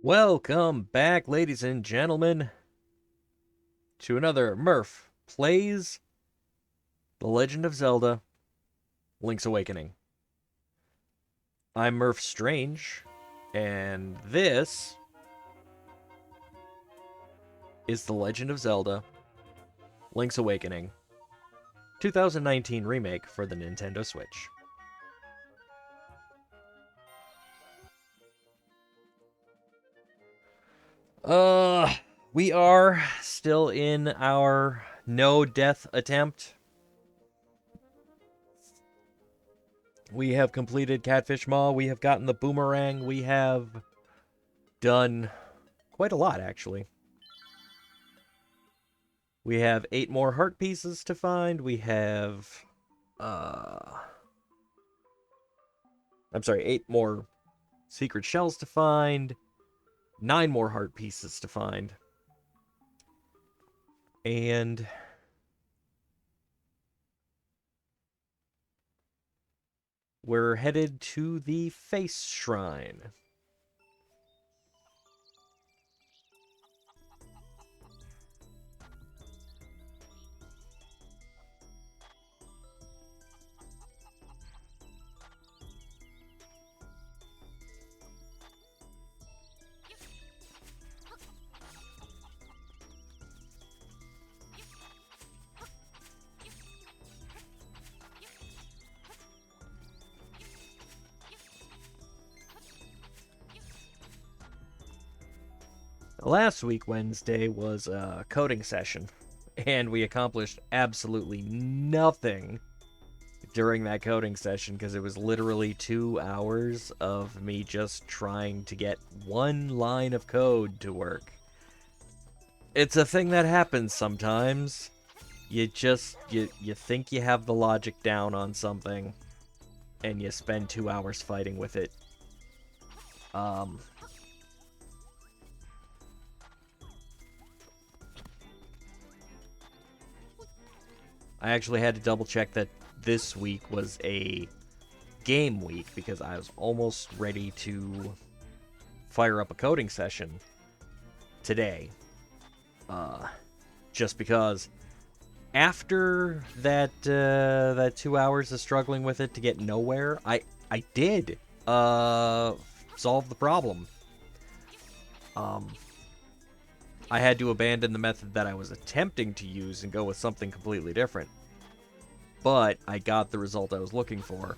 Welcome back, ladies and gentlemen, to another Murph Plays The Legend of Zelda Link's Awakening. I'm Murph Strange, and this is The Legend of Zelda Link's Awakening 2019 remake for the Nintendo Switch. We are still in our no death attempt. We have completed Catfish Maw, we have gotten the boomerang, we have done quite a lot, actually. We have 8 more heart pieces to find, we have, I'm sorry, 8 more secret shells to find, 9 more heart pieces to find. And we're headed to the fACE Shrine. Last week, Wednesday, was a coding session, and we accomplished absolutely nothing during that coding session because it was literally 2 hours of me just trying to get one line of code to work. It's a thing that happens sometimes. You think you have the logic down on something, and you spend 2 hours fighting with it. I actually had to double check that this week was a game week because I was almost ready to fire up a coding session today. Just because after that 2 hours of struggling with it to get nowhere, I did solve the problem. I had to abandon the method that I was attempting to use and go with something completely different. But I got the result I was looking for.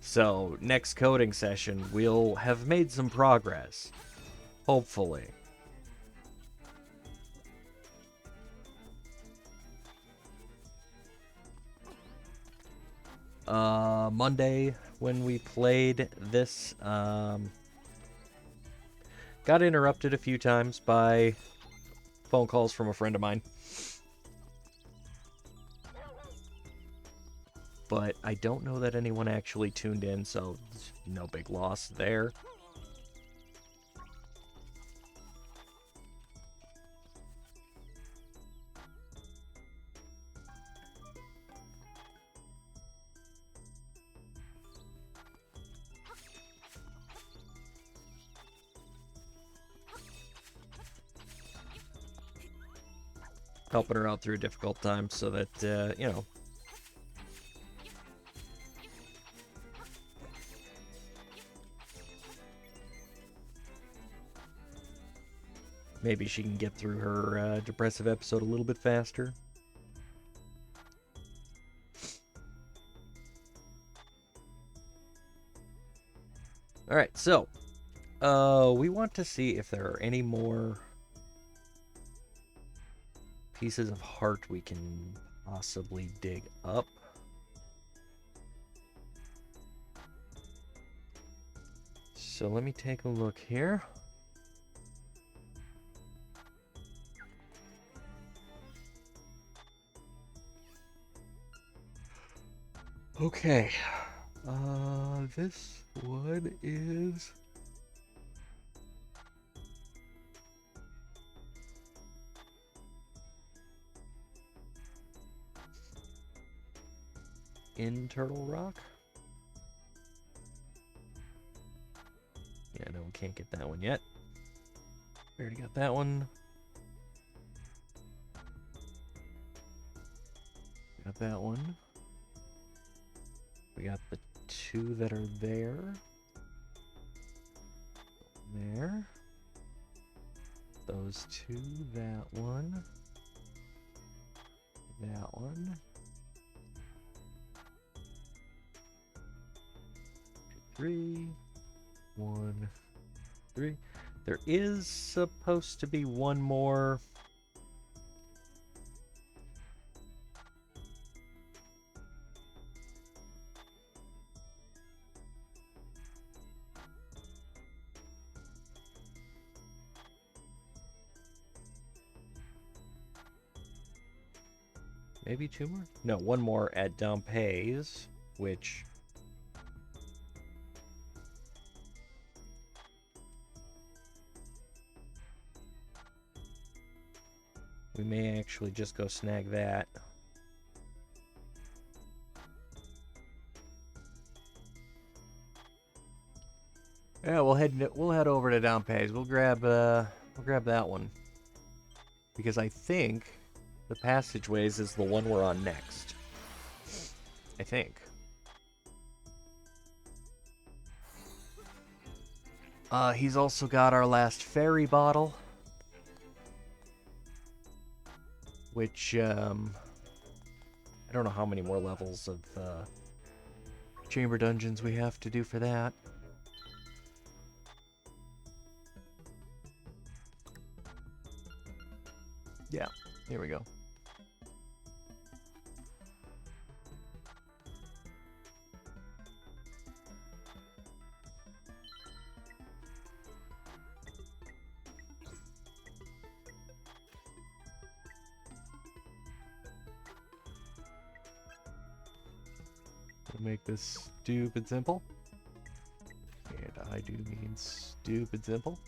So, next coding session, we'll have made some progress. Hopefully. Monday, when we played this, got interrupted a few times by phone calls from a friend of mine. But I don't know that anyone actually tuned in, so no big loss there. helping her out through a difficult time so that, you know. Maybe she can get through her depressive episode a little bit faster. Alright, so we want to see if there are any more pieces of heart we can possibly dig up. So let me take a look here. Okay. This one is in Turtle Rock. Yeah, no, we can't get that one yet. We already got that one. Got that one. We got the two that are there. There. Those two, that one. That one. 2, 3. 1, 3. There is supposed to be one more. Maybe 2 more? No, 1 more at Dompe's, which we may actually just go snag that. Yeah, we'll head over to Dompe's. We'll grab that one. Because I think the passageways is the one we're on next. I think. He's also got our last fairy bottle. Which, I don't know how many more levels of chamber dungeons we have to do for that. Yeah, here we go. Make this stupid simple. And I do mean stupid simple.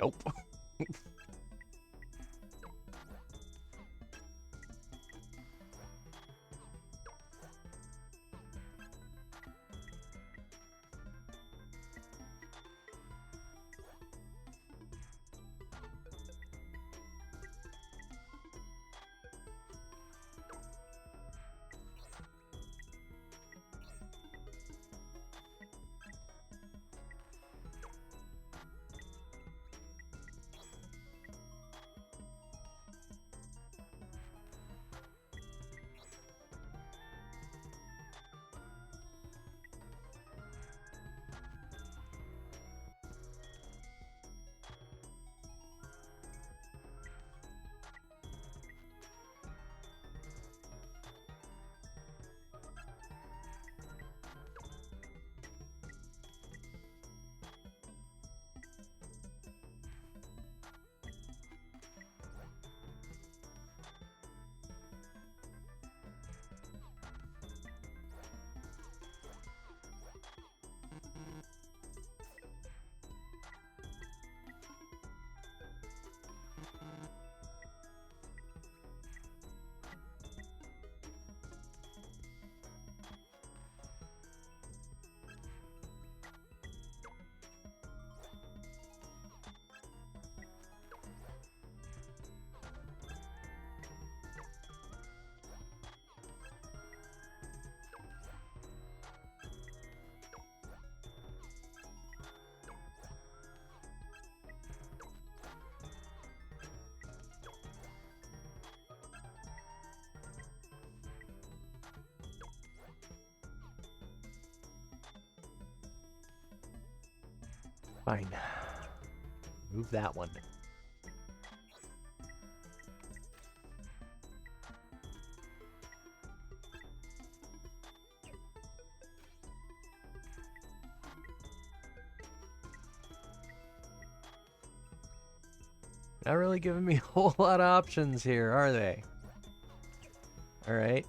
Nope. Fine. Move that one. Not really giving me a whole lot of options here, are they? Alright.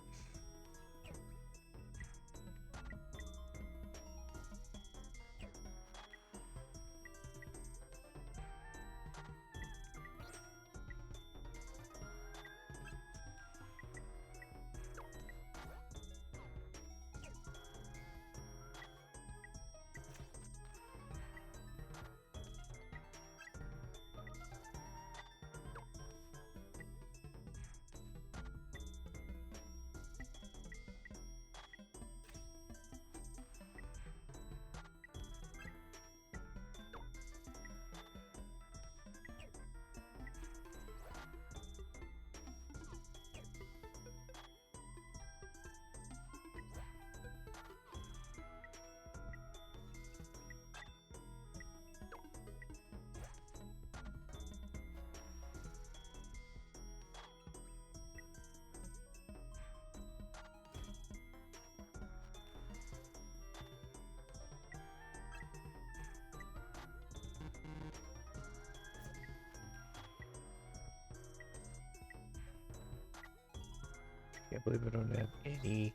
Can't believe I don't have any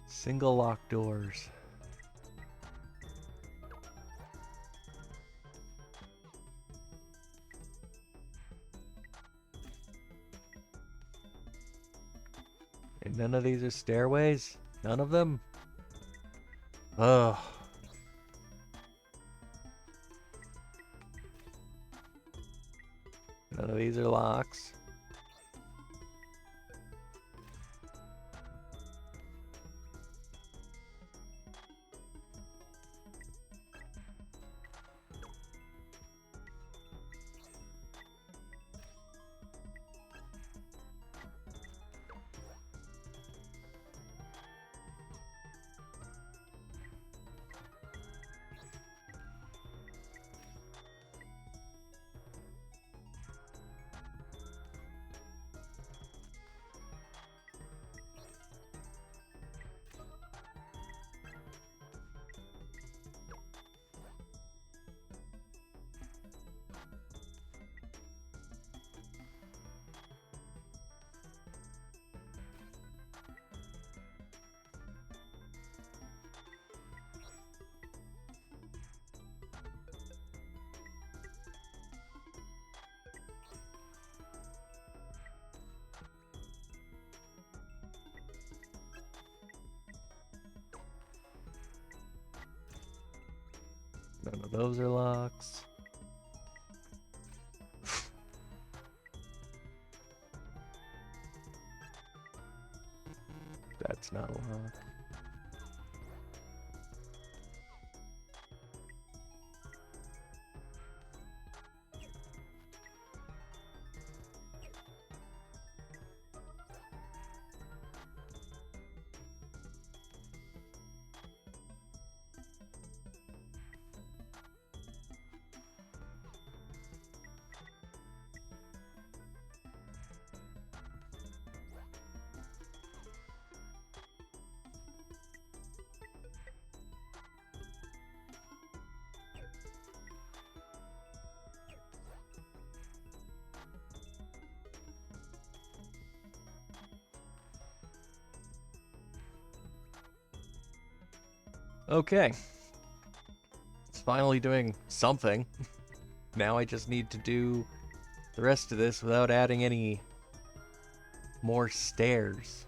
single lock doors. And none of these are stairways? None of them? Ugh. None of these are locks. None of those are locks. That's not a lock. Okay. It's finally doing something. Now I just need to do the rest of this without adding any more stairs.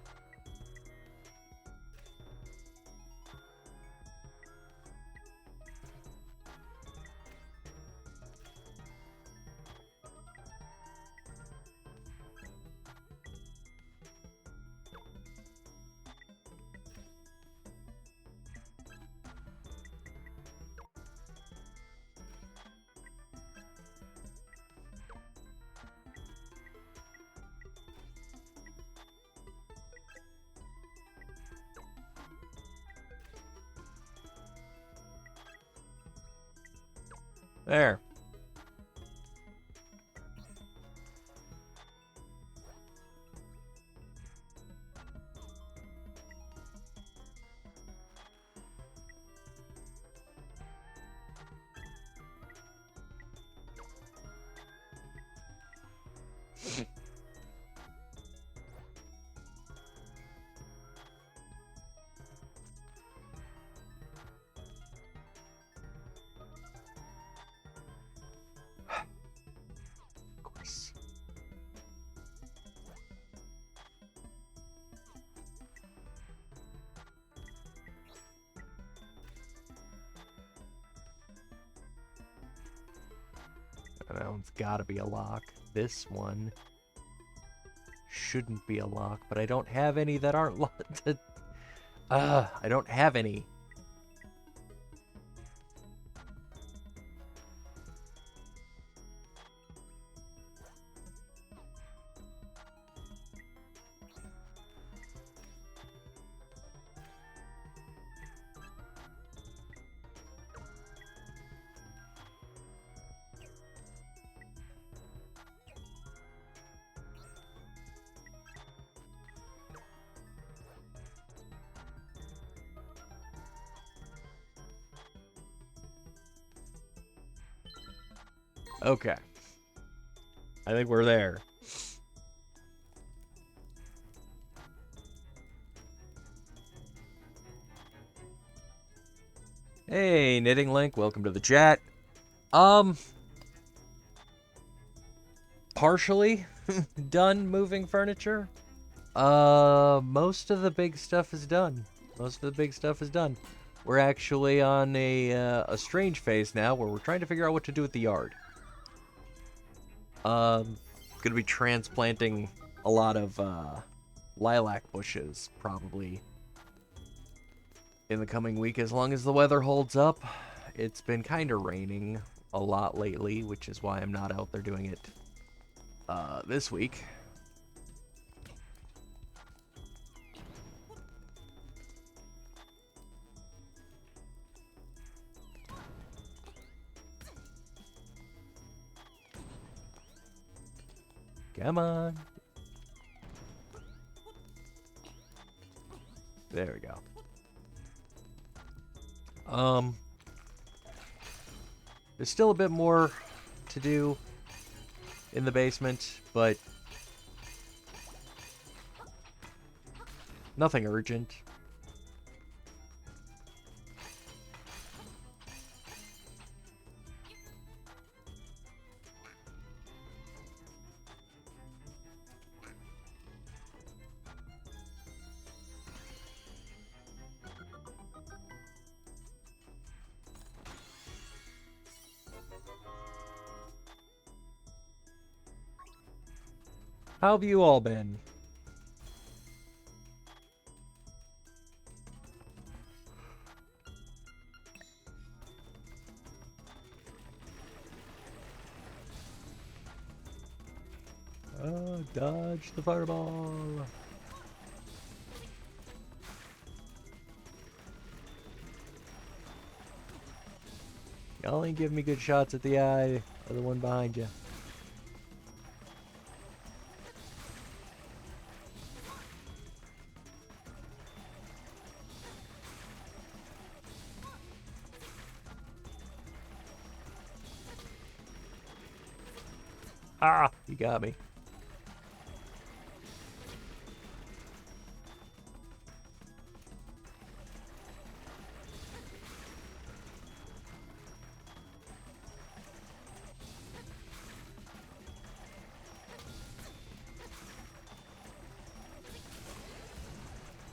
There. That one's gotta be a lock. This one shouldn't be a lock, but I don't have any that aren't locked. I don't have any. Okay. I think we're there. Hey, Knitting Link, welcome to the chat. Partially done moving furniture. Most of the big stuff is done. We're actually on a strange phase now where we're trying to figure out what to do with the yard. Gonna be transplanting a lot of lilac bushes probably in the coming week as long as the weather holds up. It's been kind of raining a lot lately, which is why I'm not out there doing it this week. Come on. There we go. There's still a bit more to do in the basement, but nothing urgent. How have you all been? Dodge the fireball. Y'all ain't giving me good shots at the eye or the one behind you. Ah, you got me.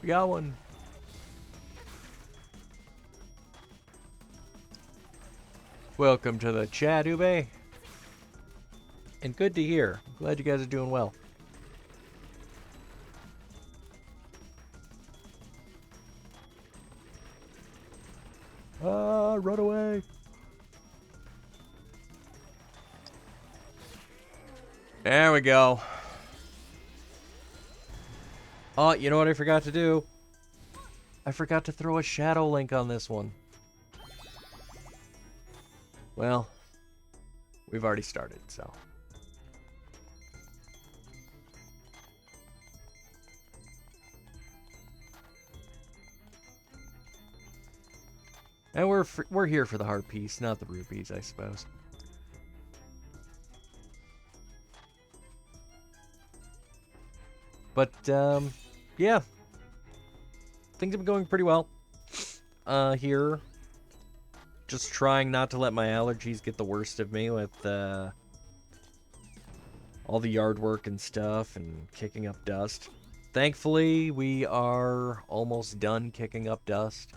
We got one. Welcome to the chat, Ube. And good to hear. I'm glad you guys are doing well. Run away. There we go. Oh, you know what I forgot to do? I forgot to throw a shadow link on this one. Well, We've already started, so. And we're here for the heart piece, not the rupees, I suppose. But yeah, things have been going pretty well. Here, just trying not to let my allergies get the worst of me with all the yard work and stuff and kicking up dust. Thankfully, we are almost done kicking up dust,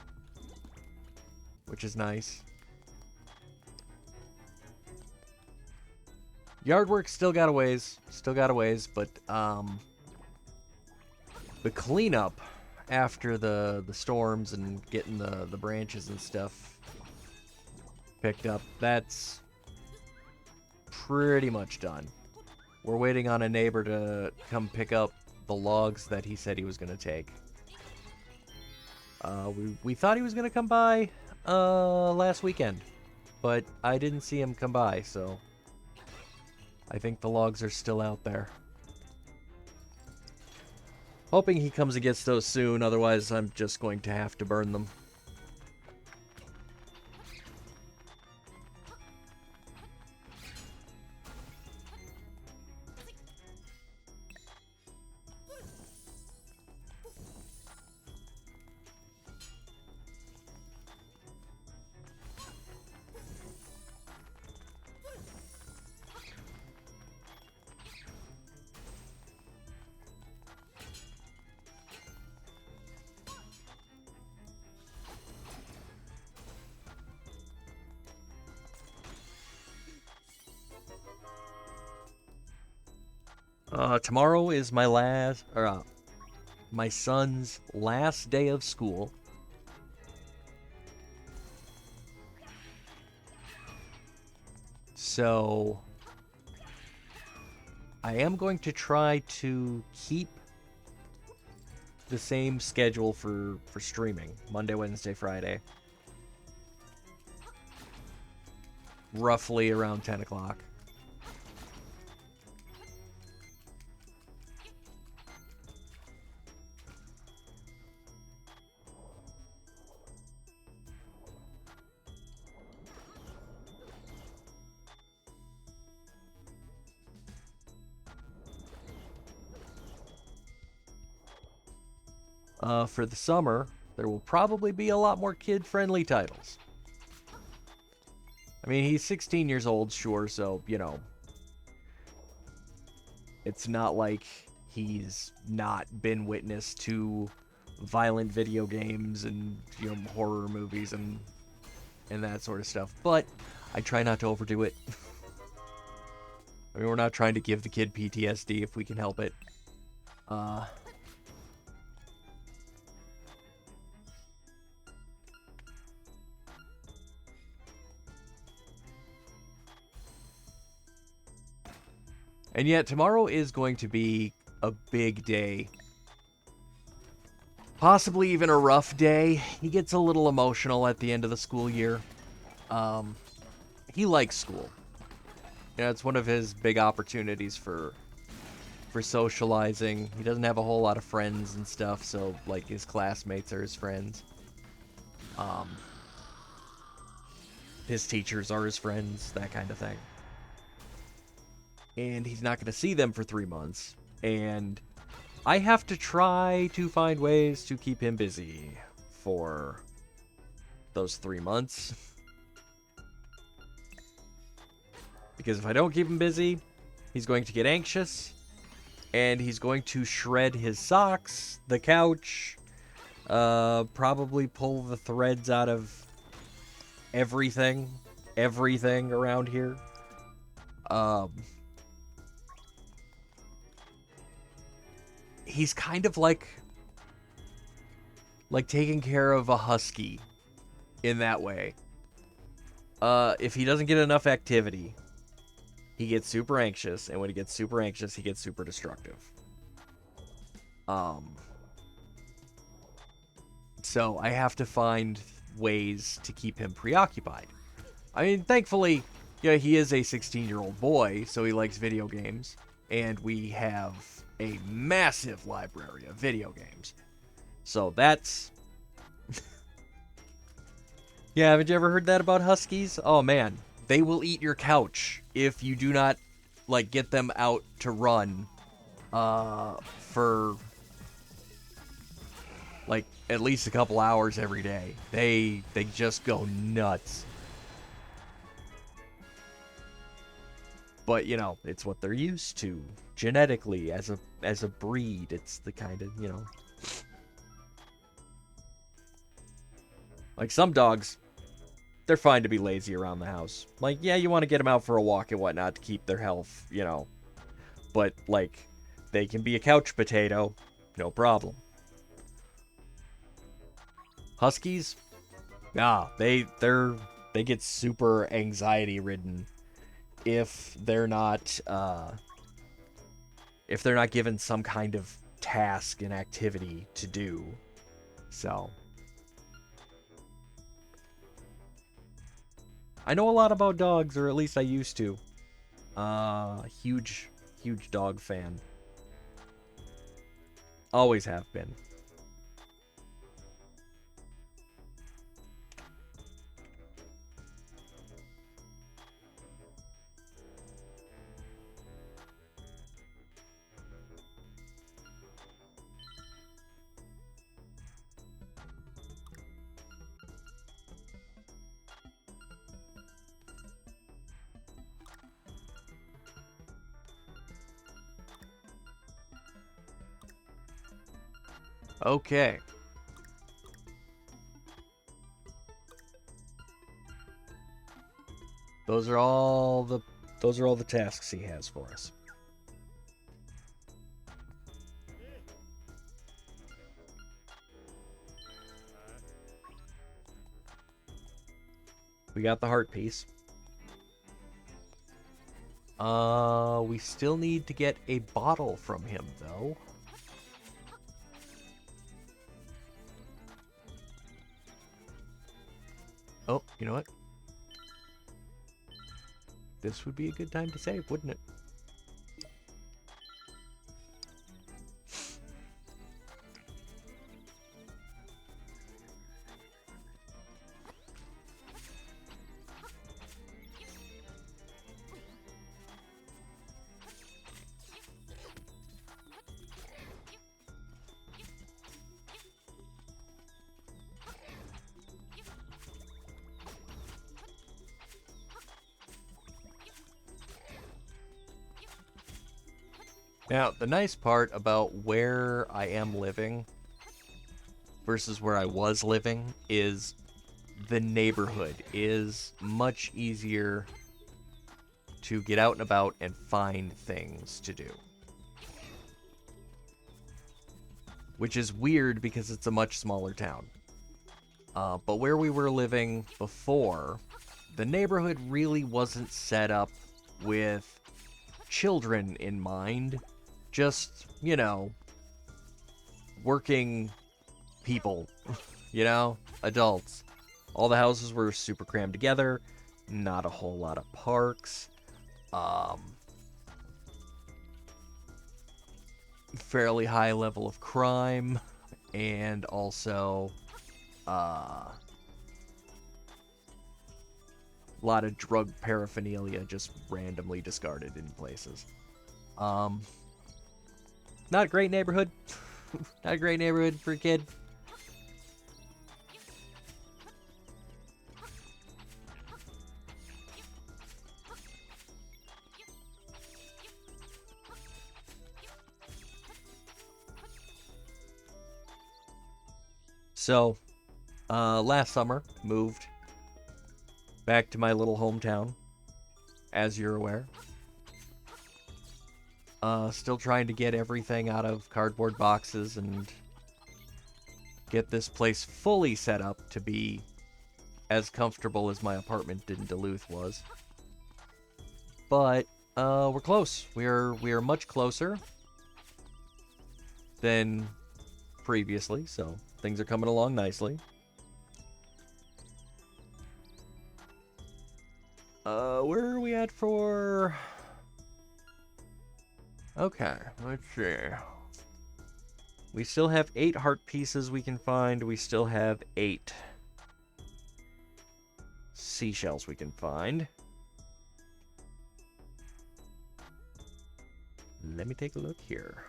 which is nice. Yard work still got a ways, but the cleanup after the storms and getting the branches and stuff picked up, that's pretty much done. We're waiting on a neighbor to come pick up the logs that he said he was going to take. We thought he was going to come by last weekend, but I didn't see him come by, so I think the logs are still out there. Hoping he comes and gets those soon, otherwise I'm just going to have to burn them. Tomorrow is my son's last day of school. So I am going to try to keep the same schedule for streaming. Monday, Wednesday, Friday. Roughly around 10 o'clock. For the summer, there will probably be a lot more kid-friendly titles. I mean, he's 16 years old, sure, so, you know, it's not like he's not been witness to violent video games and, you know, horror movies and that sort of stuff. But I try not to overdo it. I mean, we're not trying to give the kid PTSD if we can help it. And yet, tomorrow is going to be a big day. Possibly even a rough day. He gets a little emotional at the end of the school year. He likes school. You know, it's one of his big opportunities for socializing. He doesn't have a whole lot of friends and stuff, so, like, his classmates are his friends. His teachers are his friends, that kind of thing. And he's not going to see them for 3 months. And I have to try to find ways to keep him busy for those 3 months. Because if I don't keep him busy, he's going to get anxious. And he's going to shred his socks, the couch, probably pull the threads out of everything around here. He's kind of like taking care of a husky in that way. If he doesn't get enough activity, he gets super anxious, and when he gets super anxious, he gets super destructive. So I have to find ways to keep him preoccupied. I mean, thankfully, Yeah, he is a 16-year-old boy, so he likes video games. And we have a massive library of video games. So that's... Yeah, haven't you ever heard that about huskies? Oh, man. They will eat your couch if you do not, like, get them out to run for, like, at least a couple hours every day. They just go nuts. But, you know, it's what they're used to genetically as a breed. It's the kind of, you know, like some dogs, they're fine to be lazy around the house. Like, yeah, you want to get them out for a walk and whatnot to keep their health, you know. But, like, they can be a couch potato, no problem. Huskies, yeah, they get super anxiety ridden if they're not given some kind of task and activity to do. So I know a lot about dogs, or at least I used to. Huge dog fan. Always have been. Okay. Those are all the tasks he has for us. We got the heart piece. We still need to get a bottle from him, though. Oh, you know what? This would be a good time to save, wouldn't it? Now, the nice part about where I am living versus where I was living is the neighborhood is much easier to get out and about and find things to do. Which is weird because it's a much smaller town. But where we were living before, the neighborhood really wasn't set up with children in mind. Just, you know, working people, you know, adults. All the houses were super crammed together, not a whole lot of parks. Fairly high level of crime, and also a lot of drug paraphernalia just randomly discarded in places. Not a great neighborhood. Not a great neighborhood for a kid. So, last summer, moved back to my little hometown, as you're aware. Still trying to get everything out of cardboard boxes and get this place fully set up to be as comfortable as my apartment in Duluth was. But, we're close. We are much closer than previously, so things are coming along nicely. Where are we at for... Okay, let's see. We still have 8 heart pieces we can find. We still have 8 seashells we can find. Let me take a look here.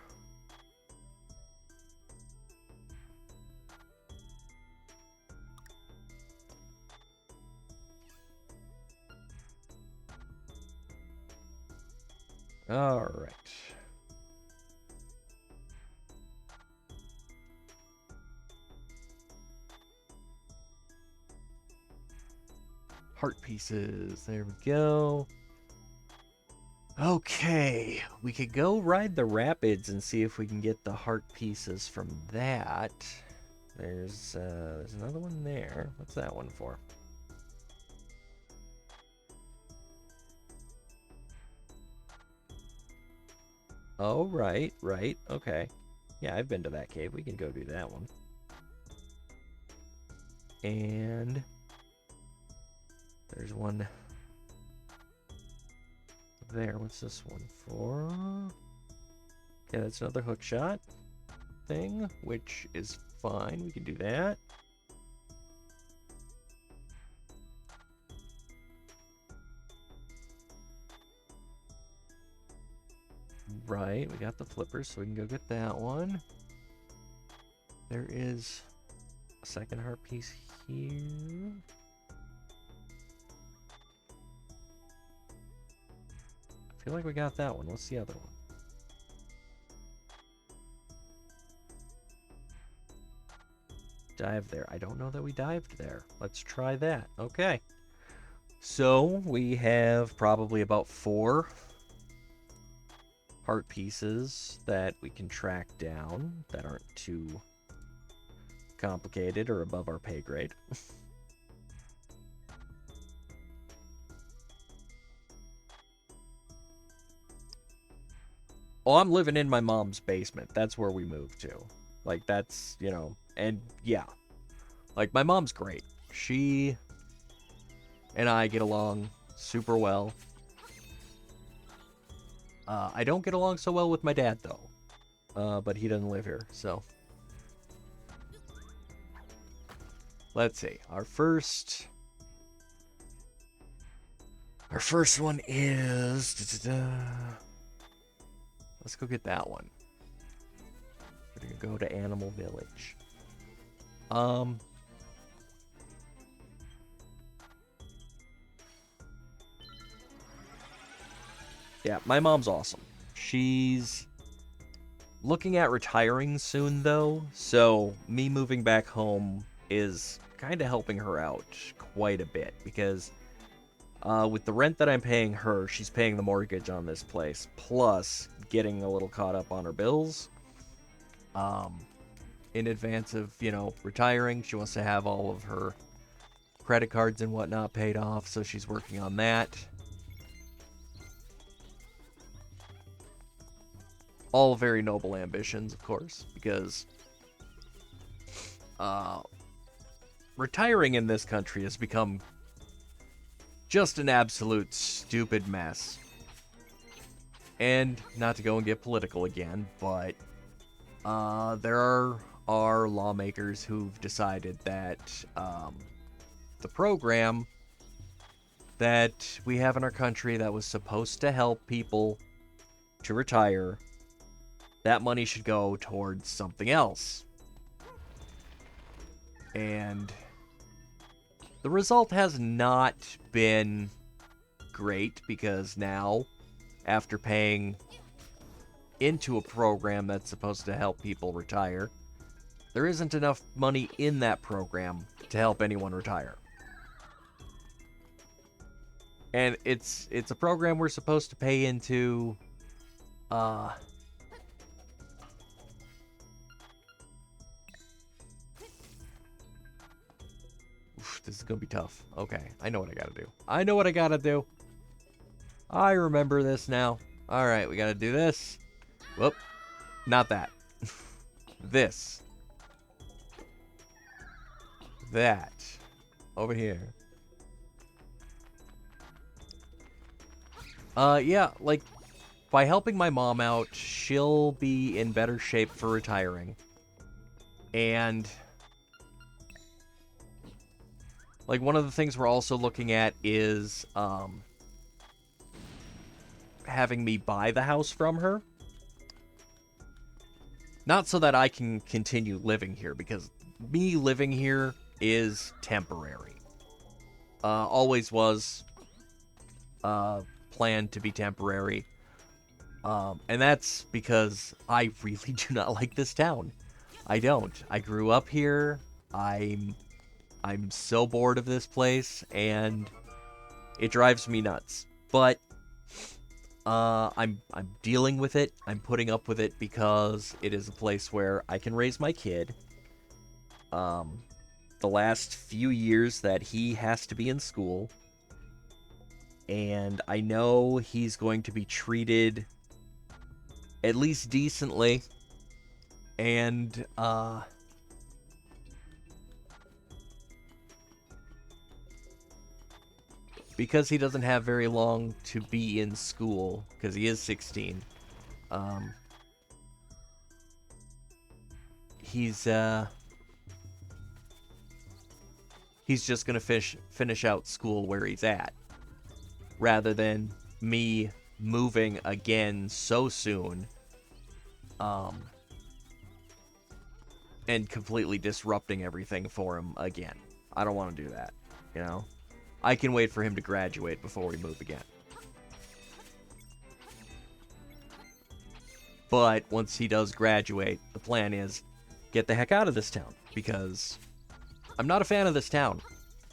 All right. Heart pieces. There we go. Okay, we could go ride the rapids and see if we can get the heart pieces from that. There's another one there. What's that one for? Oh, right. Okay. Yeah, I've been to that cave. We can go do that one. And there's one there. What's this one for? Okay, that's another hook shot thing, which is fine. We can do that. Right, we got the flippers, so we can go get that one. There is a second heart piece here. I feel like we got that one. What's the other one? Dive there. I don't know that we dived there. Let's try that. Okay. So we have probably about 4 heart pieces that we can track down that aren't too complicated or above our pay grade. Oh, I'm living in my mom's basement. That's where we moved to. Like, that's, you know, and yeah. Like, my mom's great. She and I get along super well. I don't get along so well with my dad, though. But he doesn't live here, so. Let's see. Our first one is... Let's go get that one. We're gonna go to Animal Village. Yeah, my mom's awesome. She's looking at retiring soon, though, so me moving back home is kind of helping her out quite a bit, because with the rent that I'm paying her, she's paying the mortgage on this place, plus getting a little caught up on her bills. In advance of, you know, retiring, she wants to have all of her credit cards and whatnot paid off, so she's working on that. All very noble ambitions, of course, because retiring in this country has become just an absolute stupid mess. And not to go and get political again, but there are lawmakers who've decided that the program that we have in our country that was supposed to help people to retire, that money should go towards something else. And the result has not been great, because now, after paying into a program that's supposed to help people retire, there isn't enough money in that program to help anyone retire. And it's a program we're supposed to pay into this is gonna be tough. Okay, I know what I gotta do. I remember this now. Alright, we gotta do this. Whoop. Not that. This. That. Over here. Yeah, like, by helping my mom out, she'll be in better shape for retiring. And, like, one of the things we're also looking at is, having me buy the house from her. Not so that I can continue living here, because me living here is temporary. Always was planned to be temporary. And that's because I really do not like this town. I don't. I grew up here. I'm so bored of this place, and it drives me nuts. But I'm dealing with it. I'm putting up with it because it is a place where I can raise my kid. The last few years that he has to be in school, and I know he's going to be treated at least decently, and because he doesn't have very long to be in school, because he is 16, he's just gonna finish out school where he's at, rather than me moving again so soon, and completely disrupting everything for him again. I don't want to do that, you know? I can wait for him to graduate before we move again. But once he does graduate, the plan is get the heck out of this town, because I'm not a fan of this town.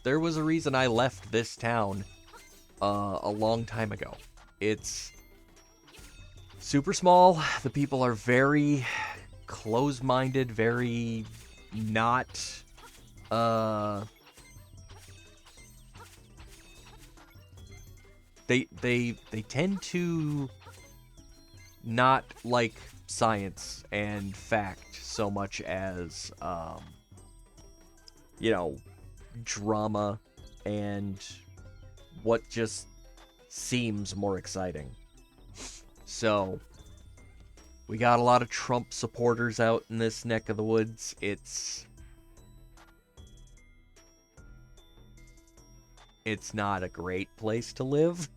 There was a reason I left this town a long time ago. It's super small. The people are very close-minded, very not they tend to not like science and fact so much as you know, drama and what just seems more exciting. So we got a lot of Trump supporters out in this neck of the woods. It's not a great place to live.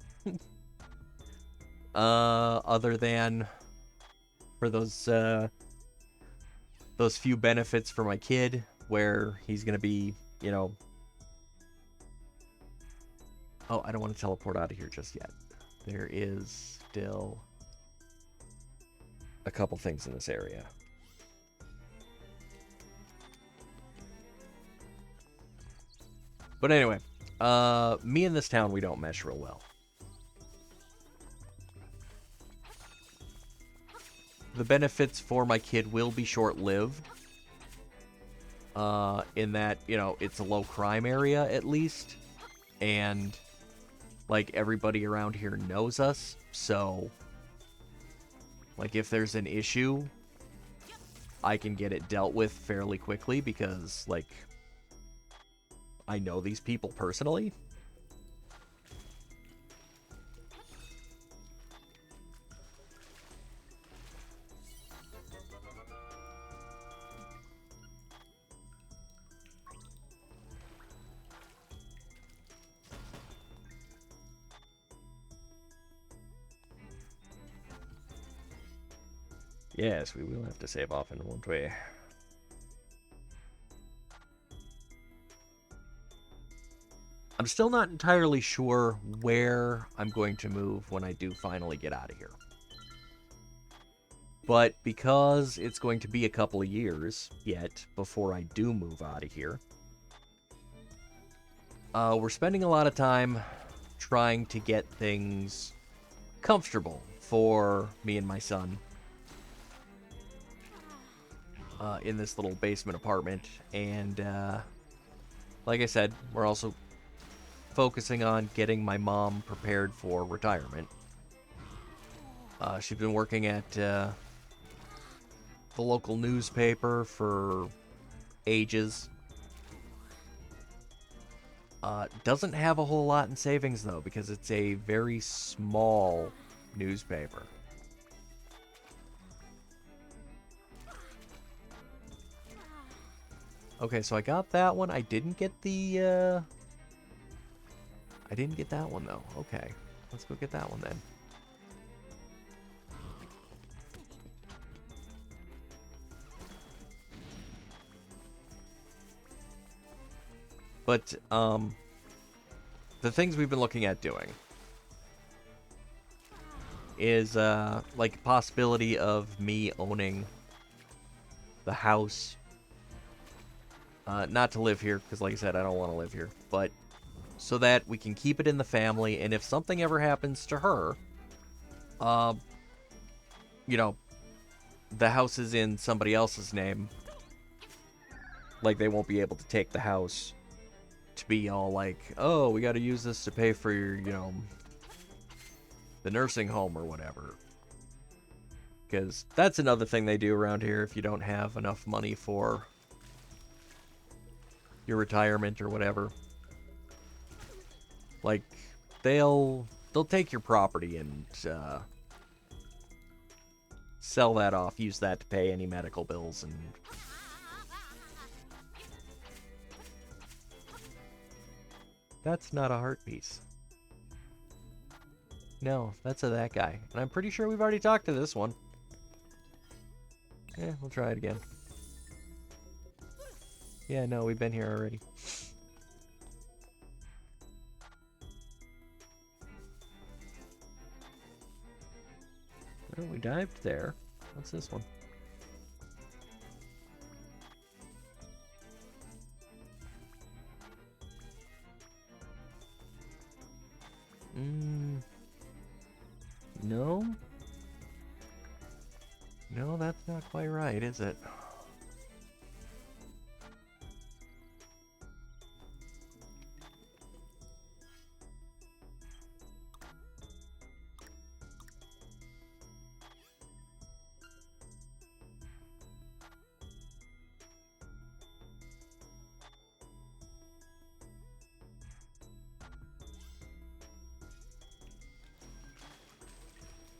Other than for those few benefits for my kid, where he's gonna be, you know... Oh, I don't want to teleport out of here just yet. There is still a couple things in this area. But anyway, me and this town, we don't mesh real well. The benefits for my kid will be short-lived. In that, you know, it's a low crime area at least. And, like, everybody around here knows us. So, like, if there's an issue, I can get it dealt with fairly quickly because, like, I know these people personally. Yes, we will have to save often, won't we? I'm still not entirely sure where I'm going to move when I do finally get out of here. But because it's going to be a couple of years yet before I do move out of here, we're spending a lot of time trying to get things comfortable for me and my son in this little basement apartment. And like I said, we're also focusing on getting my mom prepared for retirement. She's been working at the local newspaper for ages. Doesn't have a whole lot in savings, though, because it's a very small newspaper. Okay, so I got that one. I didn't get the, I didn't get that one, though. Okay, let's go get that one, then. But, the things we've been looking at doing is, like, possibility of me owning the house. Not to live here, because like I said, I don't want to live here. But so that we can keep it in the family, and if something ever happens to her, you know, the house is in somebody else's name. Like, they won't be able to take the house to be all like, oh, we got to use this to pay for your, you know, the nursing home or whatever. Because that's another thing they do around here if you don't have enough money for your retirement or whatever. Like, they'll take your property and sell that off, use that to pay any medical bills and... That's not a heart piece. No, that's that guy. And I'm pretty sure we've already talked to this one. Yeah, we'll try it again. Yeah, no, we've been here already. Oh, we dived there. What's this one? No? No, that's not quite right, is it?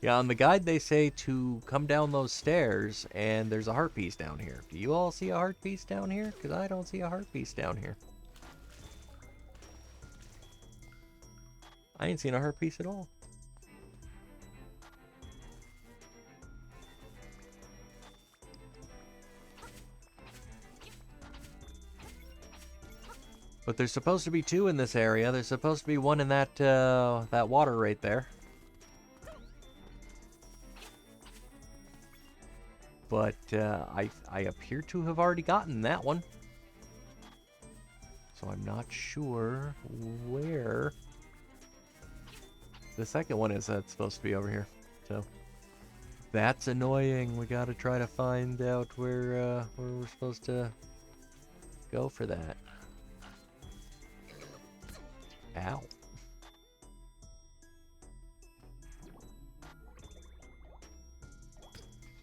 Yeah, on the guide they say to come down those stairs, and there's a heart piece down here. Do you all see a heart piece down here? Because I don't see a heart piece down here. I ain't seen a heart piece at all. But there's supposed to be two in this area. There's supposed to be one in that that water right there. But I appear to have already gotten that one. So I'm not sure where the second one is. That's supposed to be over here. So that's annoying. We gotta try to find out where we're supposed to go for that. Ow.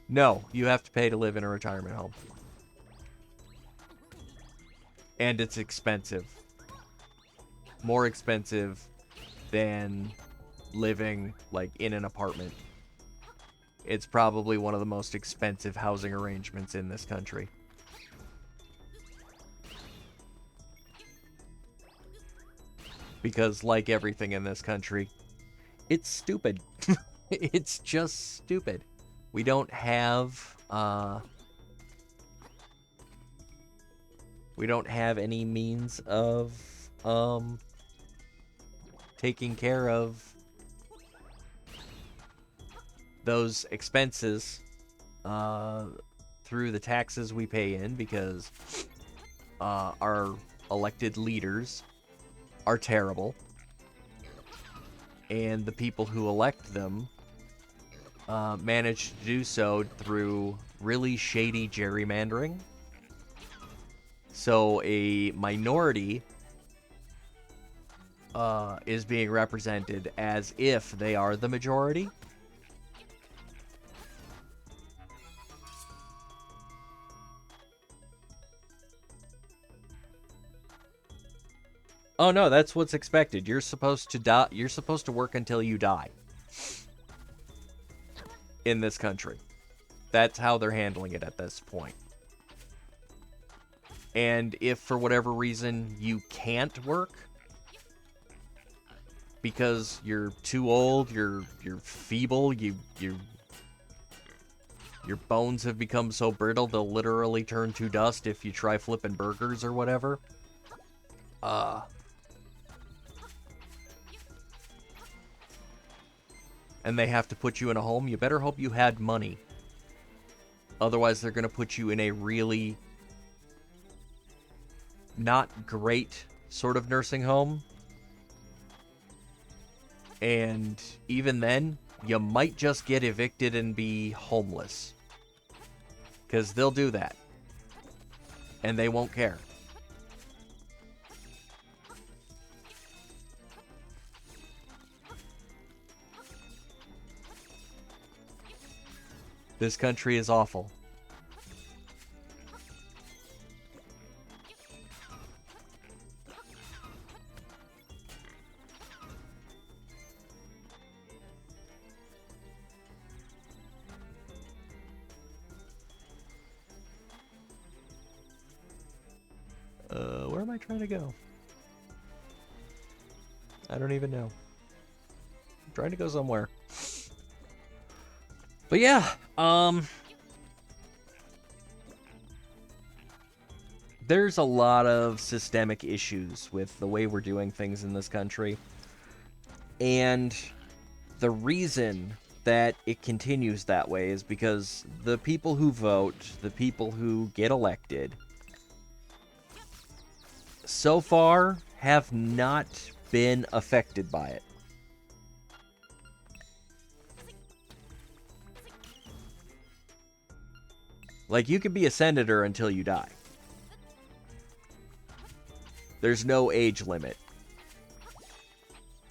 No, you have to pay to live in a retirement home. And it's expensive. More expensive than living, like, in an apartment. It's probably one of the most expensive housing arrangements in this country. Because, like everything in this country, it's stupid. It's just stupid. We don't have any means of taking care of those expenses through the taxes we pay in, because our elected leaders are terrible, and the people who elect them manage to do so through really shady gerrymandering. So a minority is being represented as if they are the majority. Oh no, that's what's expected. You're supposed to die. You're supposed to work until you die. In this country. That's how they're handling it at this point. And if for whatever reason you can't work because you're too old, you're feeble, your bones have become so brittle they'll literally turn to dust if you try flipping burgers or whatever. And they have to put you in a home, you better hope you had money. Otherwise, they're going to put you in a really not great sort of nursing home. And even then, you might just get evicted and be homeless. Because they'll do that. And they won't care. This country is awful. Where am I trying to go? I don't even know. I'm trying to go somewhere. But yeah, there's a lot of systemic issues with the way we're doing things in this country. And the reason that it continues that way is because the people who vote, the people who get elected, so far have not been affected by it. Like, you could be a senator until you die. There's no age limit.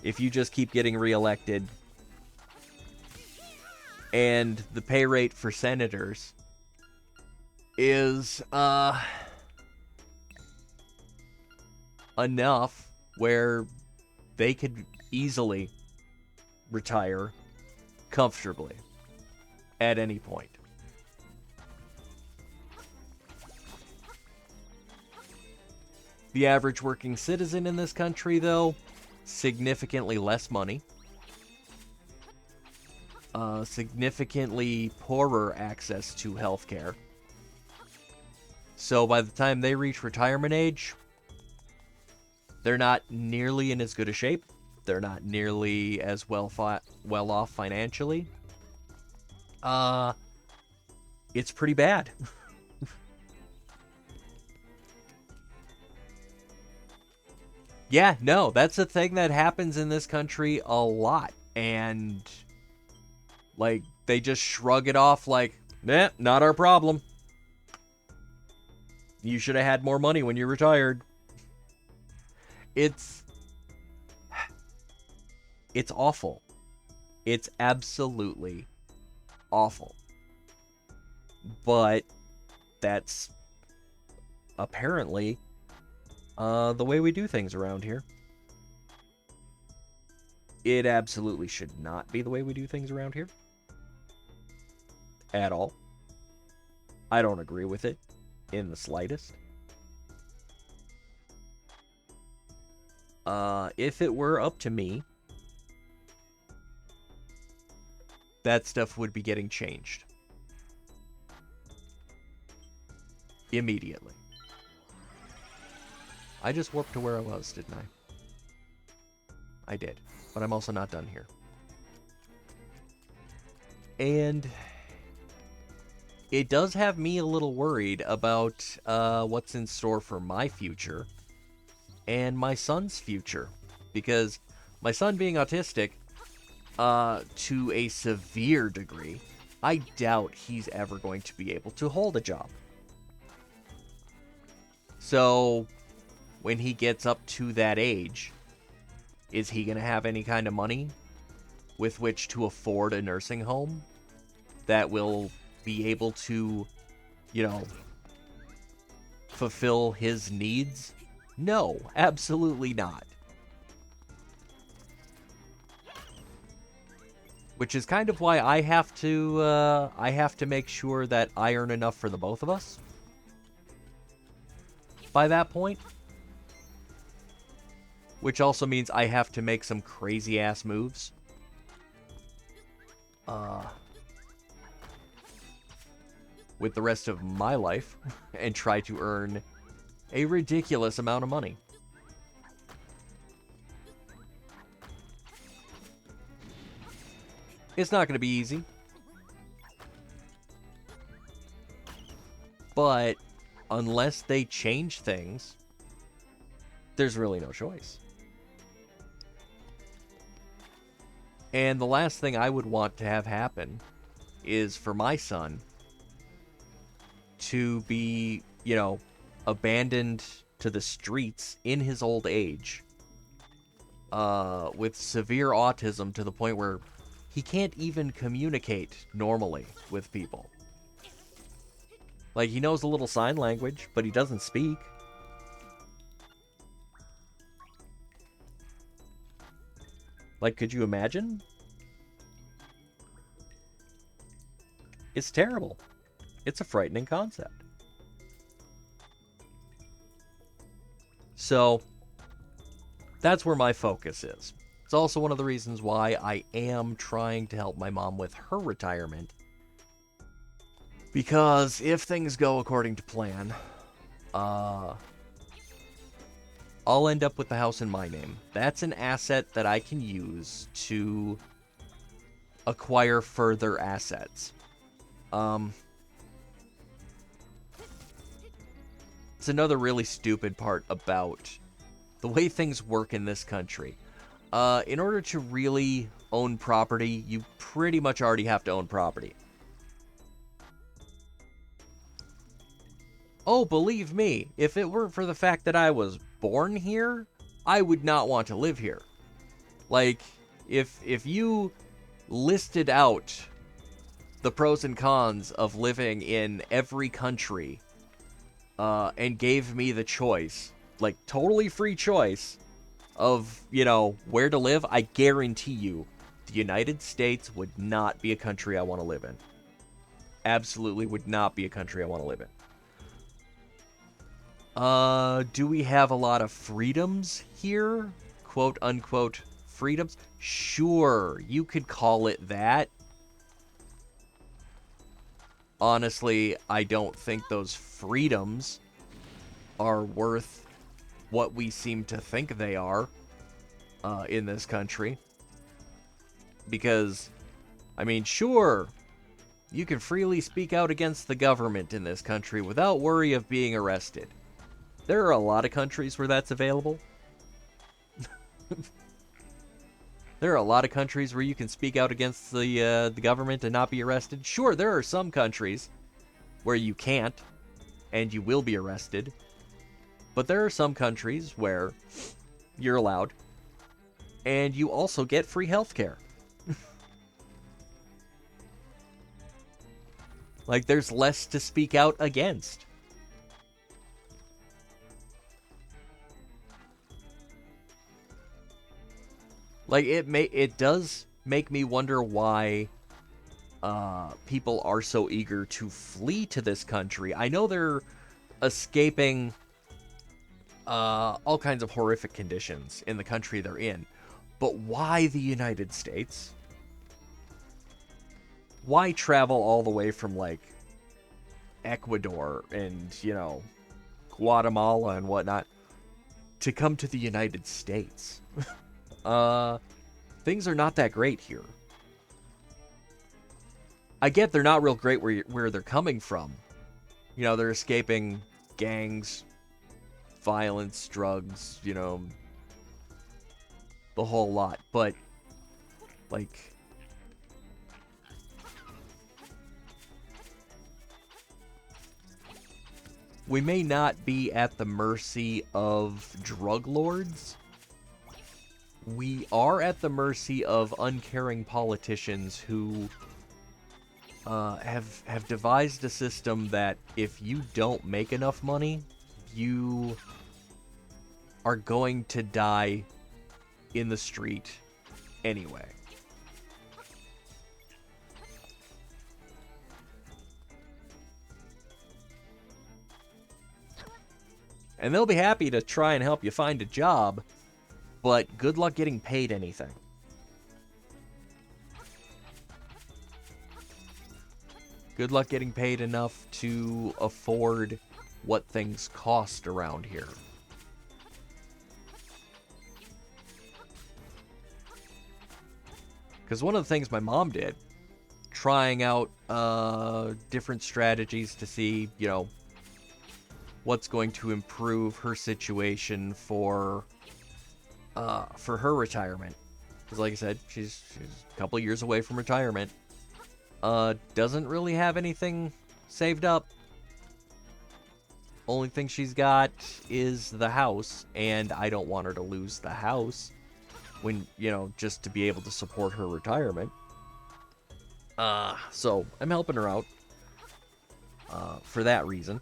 If you just keep getting reelected. And the pay rate for senators is, enough where they could easily retire comfortably at any point. The average working citizen in this country, though, significantly less money, significantly poorer access to healthcare. So by the time they reach retirement age, they're not nearly in as good a shape. They're not nearly as well off financially. It's pretty bad. Yeah, no, that's a thing that happens in this country a lot. And, like, they just shrug it off like, nah, not our problem. You should have had more money when you retired. It's awful. It's absolutely awful. But that's apparently the way we do things around here. It absolutely should not be the way we do things around here. At all. I don't agree with it in the slightest. If it were up to me, that stuff would be getting changed. Immediately. I just warped to where I was, didn't I? I did. But I'm also not done here. And it does have me a little worried about what's in store for my future and my son's future. Because my son being autistic, to a severe degree, I doubt he's ever going to be able to hold a job. So, when he gets up to that age, is he going to have any kind of money with which to afford a nursing home that will be able to, you know, fulfill his needs? No, absolutely not. Which is kind of why I have to make sure that I earn enough for the both of us by that point. Which also means I have to make some crazy-ass moves. With the rest of my life and try to earn a ridiculous amount of money. It's not going to be easy. But unless they change things, there's really no choice. And the last thing I would want to have happen is for my son to be, you know, abandoned to the streets in his old age, with severe autism to the point where he can't even communicate normally with people. Like, he knows a little sign language, but he doesn't speak. Like, could you imagine? It's terrible. It's a frightening concept. So, that's where my focus is. It's also one of the reasons why I am trying to help my mom with her retirement. Because if things go according to plan, I'll end up with the house in my name. That's an asset that I can use to acquire further assets. It's another really stupid part about the way things work in this country. In order to really own property, you pretty much already have to own property. Oh, believe me, if it weren't for the fact that I was born here, I would not want to live here. Like, if you listed out the pros and cons of living in every country, and gave me the choice, like, totally free choice of, you know, where to live, I guarantee you, the United States would not be a country I want to live in. Absolutely would not be a country I want to live in. Do we have a lot of freedoms here? Quote unquote freedoms? Sure, you could call it that. Honestly, I don't think those freedoms are worth what we seem to think they are in this country. Because, I mean, sure, you can freely speak out against the government in this country without worry of being arrested. There are a lot of countries where that's available. There are a lot of countries where you can speak out against the government and not be arrested. Sure, there are some countries where you can't and you will be arrested. But there are some countries where you're allowed and you also get free healthcare. Like, there's less to speak out against. Like, it does make me wonder why people are so eager to flee to this country. I know they're escaping all kinds of horrific conditions in the country they're in, but why the United States? Why travel all the way from, like, Ecuador and, you know, Guatemala and whatnot to come to the United States? Things are not that great here. I get they're not real great where they're coming from. You know, they're escaping gangs, violence, drugs, you know, the whole lot. But, like, we may not be at the mercy of drug lords. We are at the mercy of uncaring politicians who have devised a system that if you don't make enough money, you are going to die in the street anyway. And they'll be happy to try and help you find a job, but good luck getting paid anything. Good luck getting paid enough to afford what things cost around here. Because one of the things my mom did, trying out different strategies to see, you know, what's going to improve her situation for her retirement. Because like I said, she's a couple years away from retirement. Doesn't really have anything saved up. Only thing she's got is the house, and I don't want her to lose the house when, you know, just to be able to support her retirement. So I'm helping her out for that reason.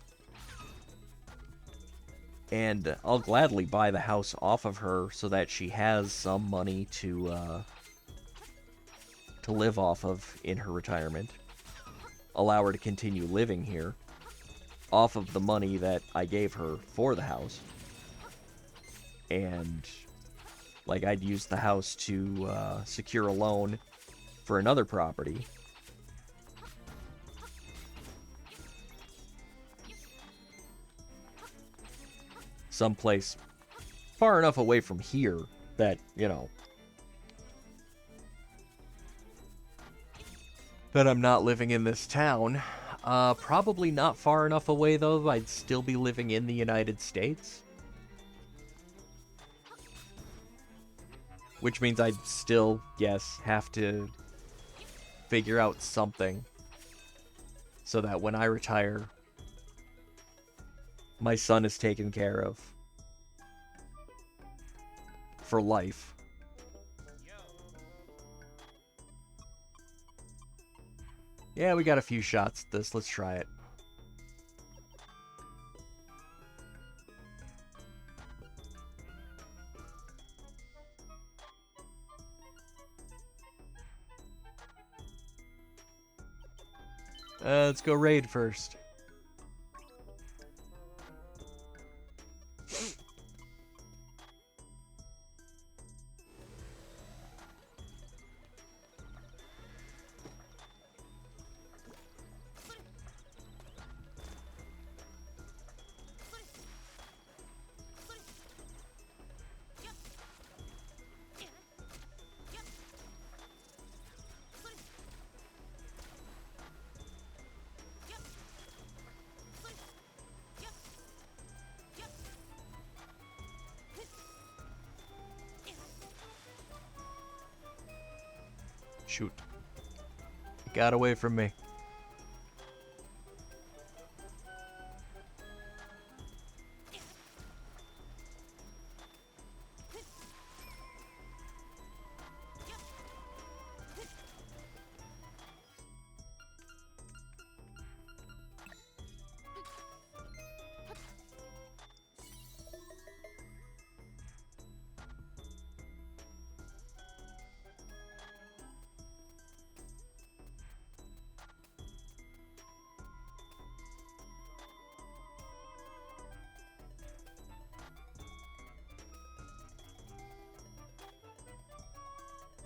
And I'll gladly buy the house off of her so that she has some money to live off of in her retirement. Allow her to continue living here off of the money that I gave her for the house. And, like, I'd use the house to secure a loan for another property. Someplace far enough away from here that, you know, that I'm not living in this town. Probably not far enough away, though, I'd still be living in the United States. Which means I'd still, yes, have to figure out something so that when I retire, my son is taken care of for life. Yeah, we got a few shots at this. Let's try it. Let's go raid first. Shoot. Got away from me.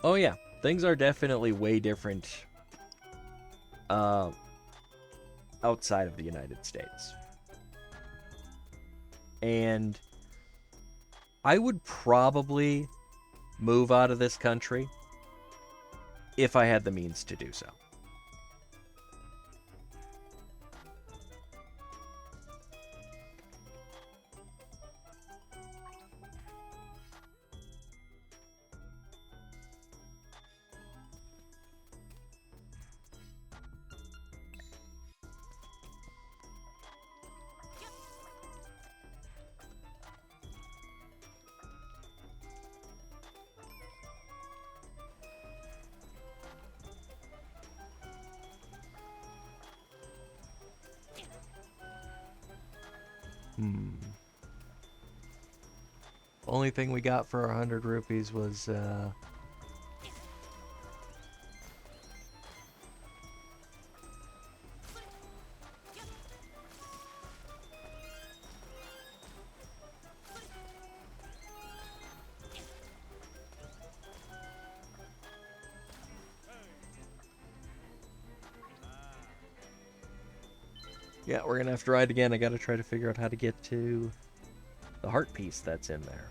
Oh yeah, things are definitely way different outside of the United States. And I would probably move out of this country if I had the means to do so. Only thing we got for 100 rupees was, yeah, we're gonna have to ride again. I gotta try to figure out how to get to the heart piece that's in there.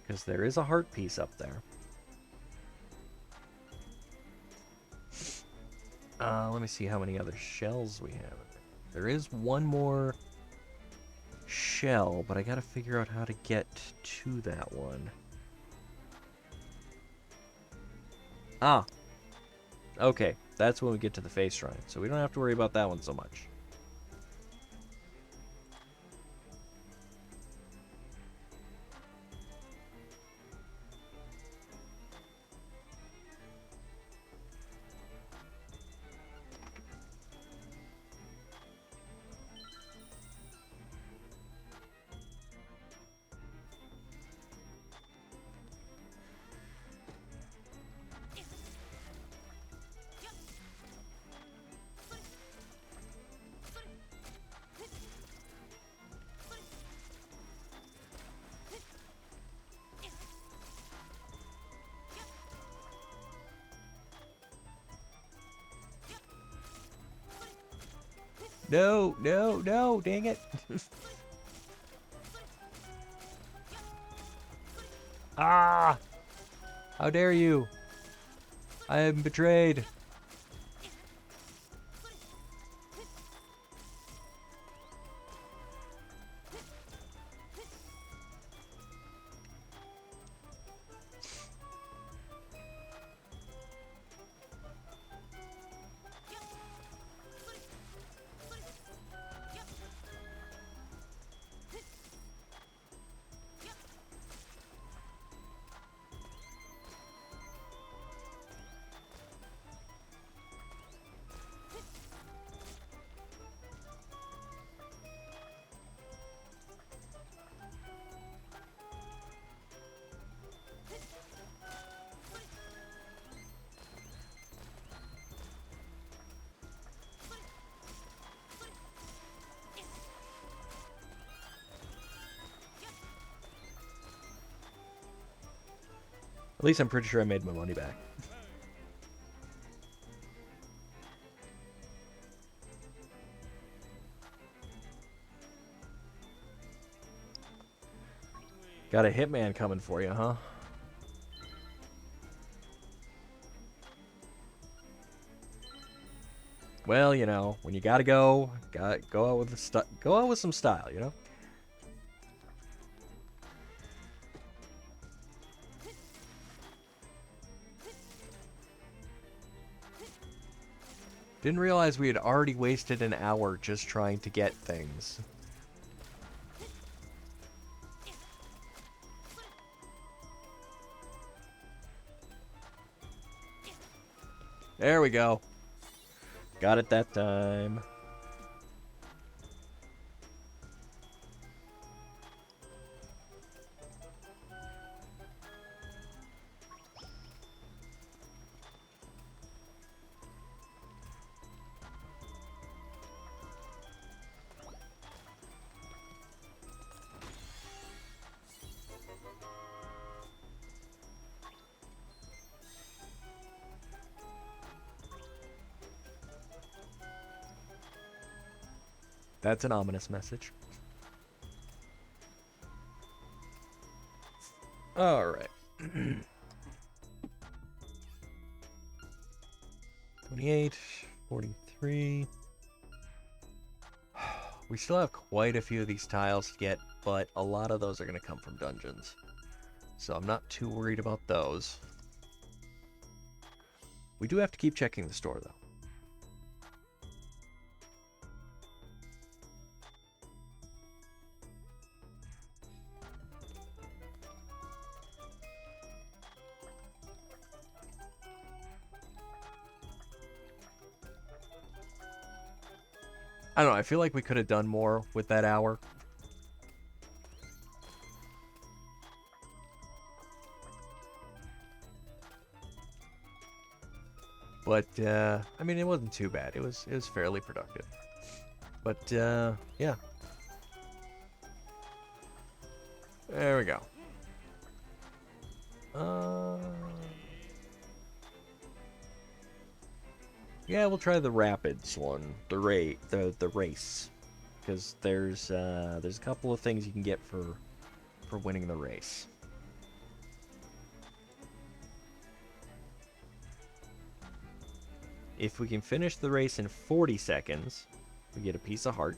Because there is a heart piece up there. Let me see how many other shells we have. There is one more shell, but I gotta figure out how to get to that one. Ah! Okay, that's when we get to the fACE shrine, so we don't have to worry about that one so much. No, no, no, dang it. Ah! How dare you? I am betrayed. At least I'm pretty sure I made my money back. Got a hitman coming for you, huh? Well, you know, when you gotta go out with some style, you know? Didn't realize we had already wasted an hour just trying to get things. There we go. Got it that time. That's an ominous message. Alright. 28, 43. We still have quite a few of these tiles to get, but a lot of those are going to come from dungeons. So I'm not too worried about those. We do have to keep checking the store, though. I don't know, I feel like we could have done more with that hour. But, I mean, it wasn't too bad. It was fairly productive. But, yeah. There we go. Yeah, we'll try the rapids one, the race, because there's a couple of things you can get for winning the race. If we can finish the race in 40 seconds, we get a piece of heart.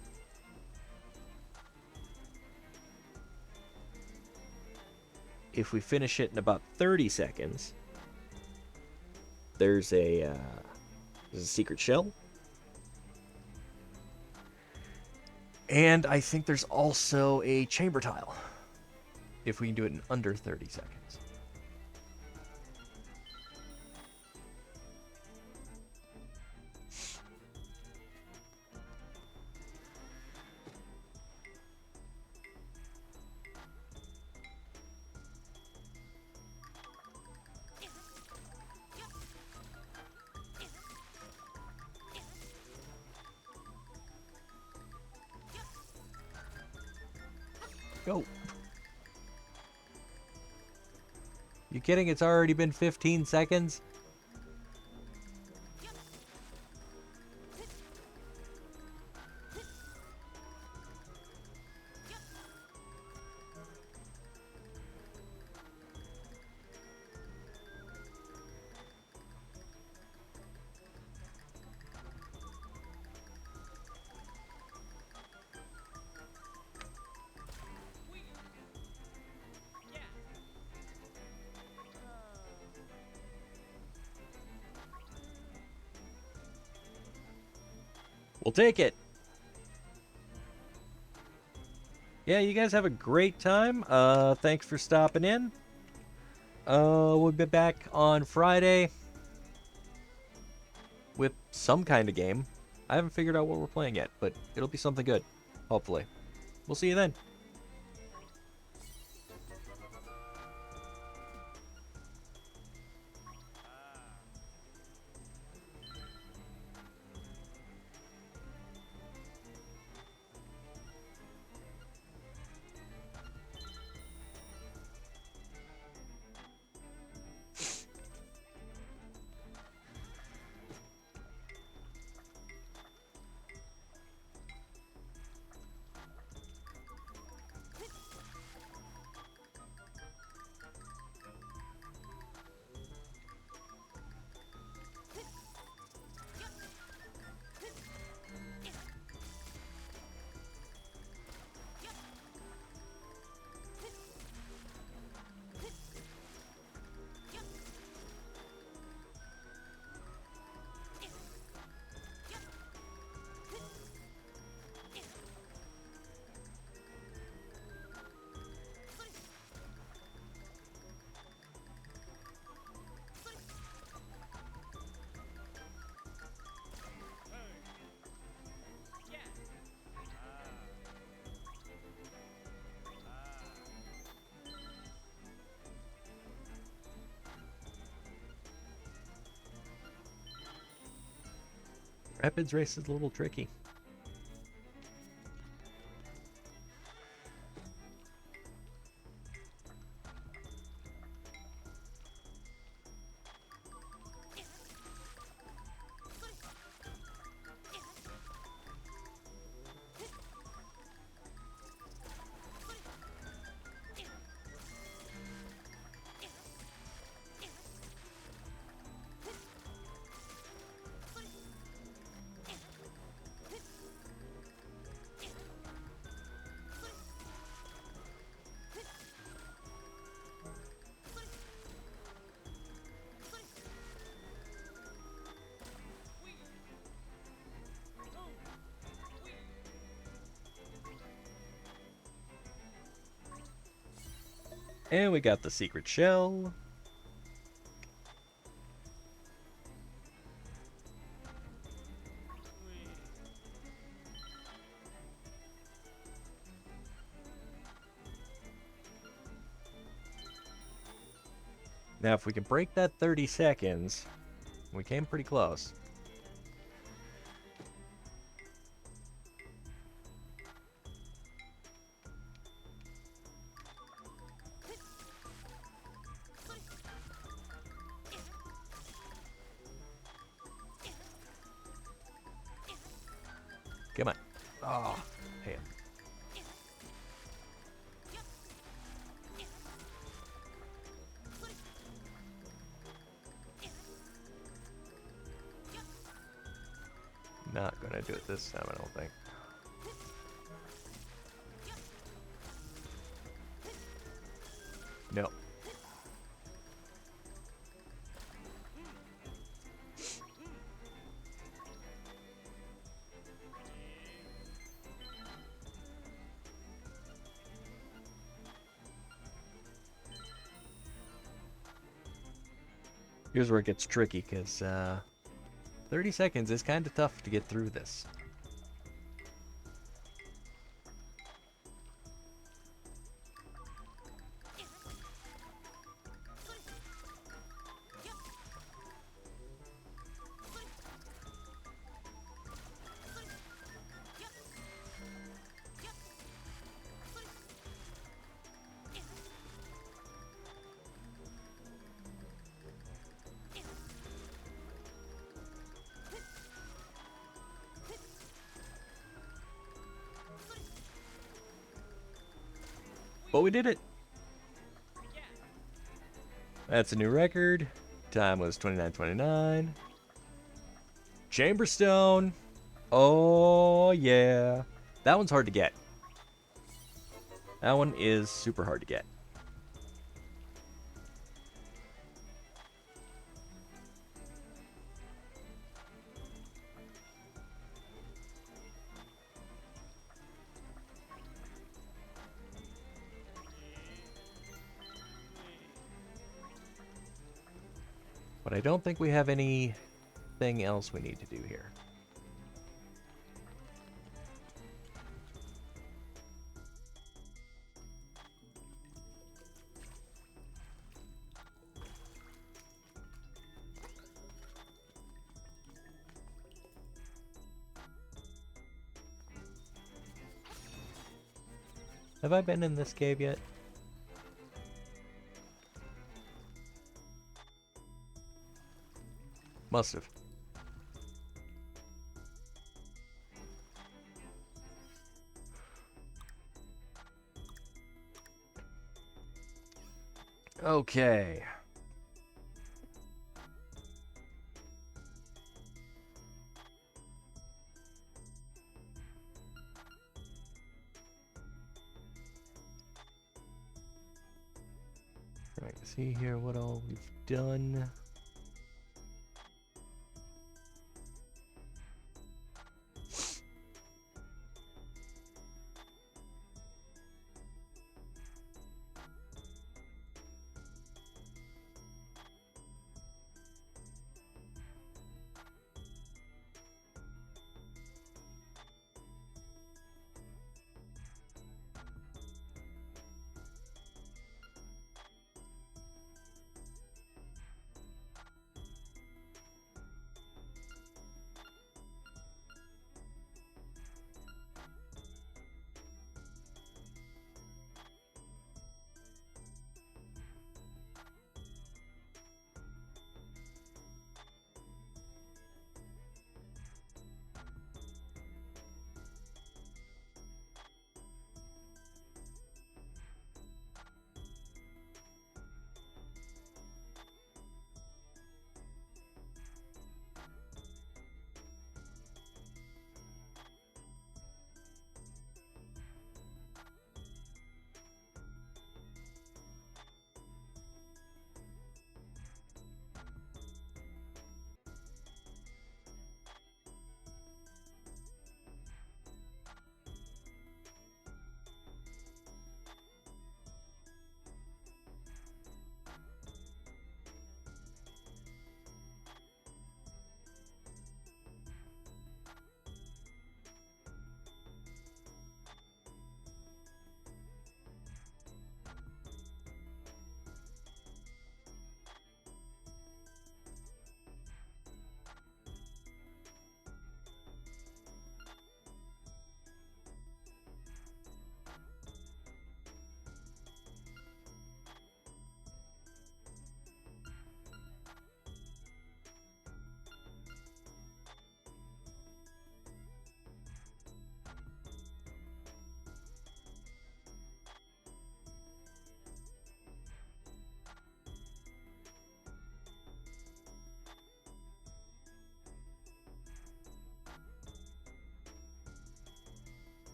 If we finish it in about 30 seconds, there's a secret shell. And I think there's also a chamber tile, if we can do it in under 30 seconds. Go. You kidding? It's already been 15 seconds? We'll take it. Yeah, you guys have a great time. Thanks for stopping in. We'll be back on Friday with some kind of game. I haven't figured out what we're playing yet, but it'll be something good, hopefully. We'll see you then. Rapids race is a little tricky. And we got the secret shell. Now, if we can break that 30 seconds, We came pretty close. Come on. Oh, damn. Not gonna do it this time, I don't think. No. Here's where it gets tricky, because 30 seconds is kind of tough to get through this. But we did it. That's a new record. Time was 29:29. Chamberstone. Oh, yeah. That one's hard to get. That one is super hard to get. But I don't think we have anything else we need to do here. Have I been in this cave yet? Must have. Okay. Right, see here what all we've done.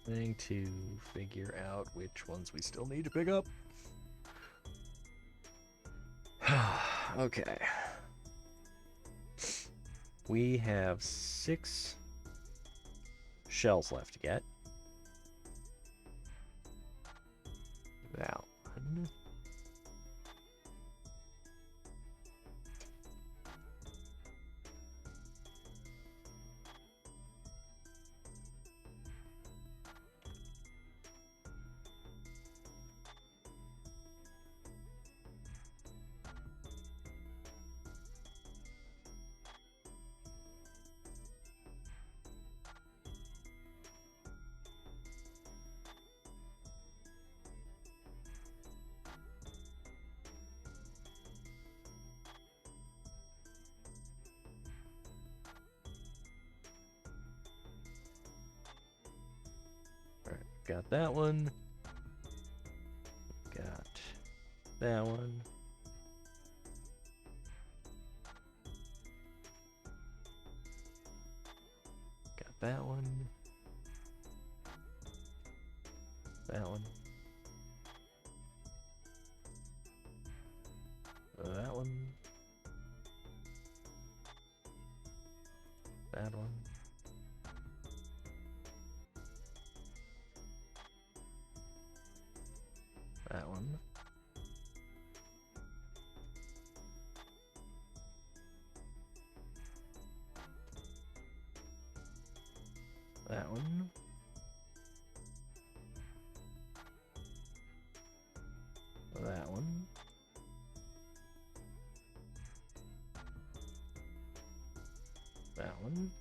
Trying to figure out which ones we still need to pick up. Okay. We have 6 shells left to get. That one. Got that one. Got that one. Got that one. That one. That one. That one. That one. That one. That one. That one.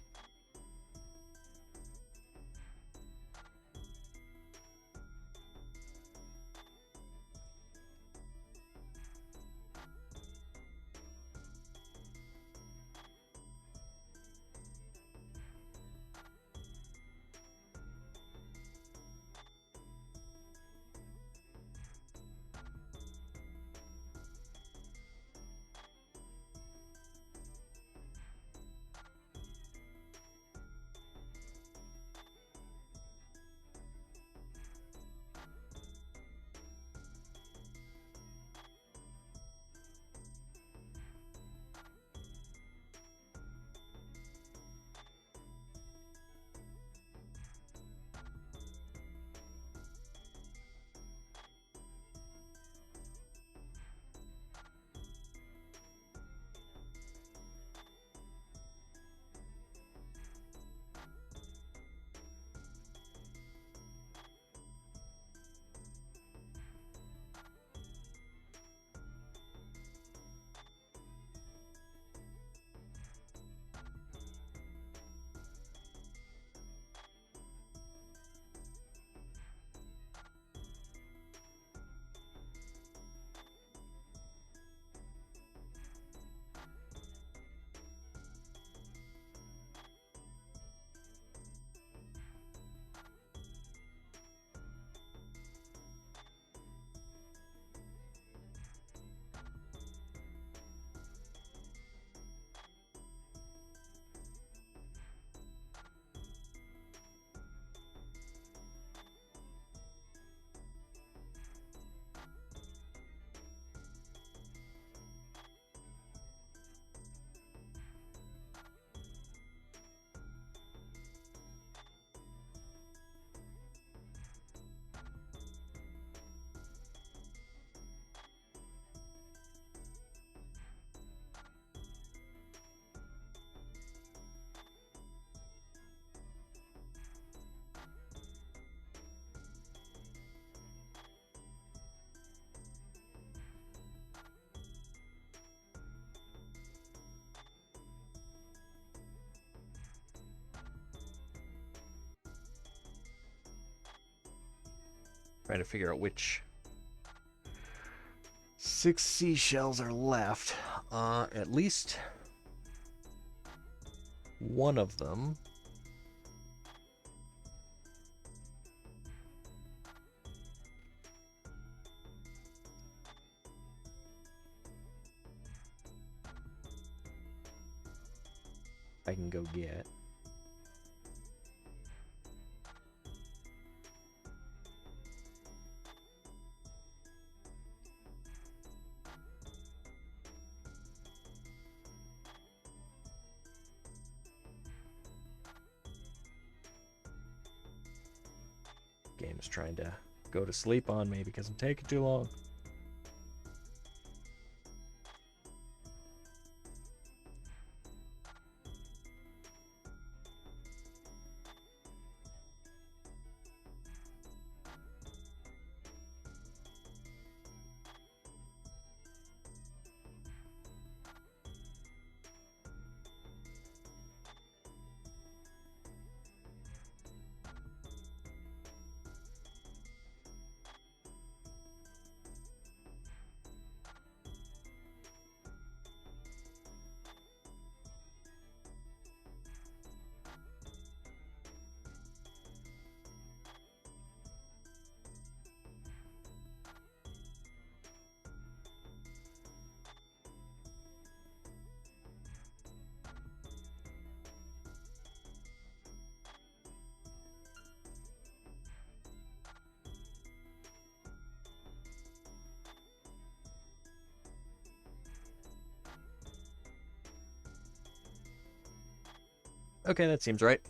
Trying to figure out which 6 seashells are left. At least one of them. I can go get. Just trying to go to sleep on me because I'm taking too long. Okay, that seems right.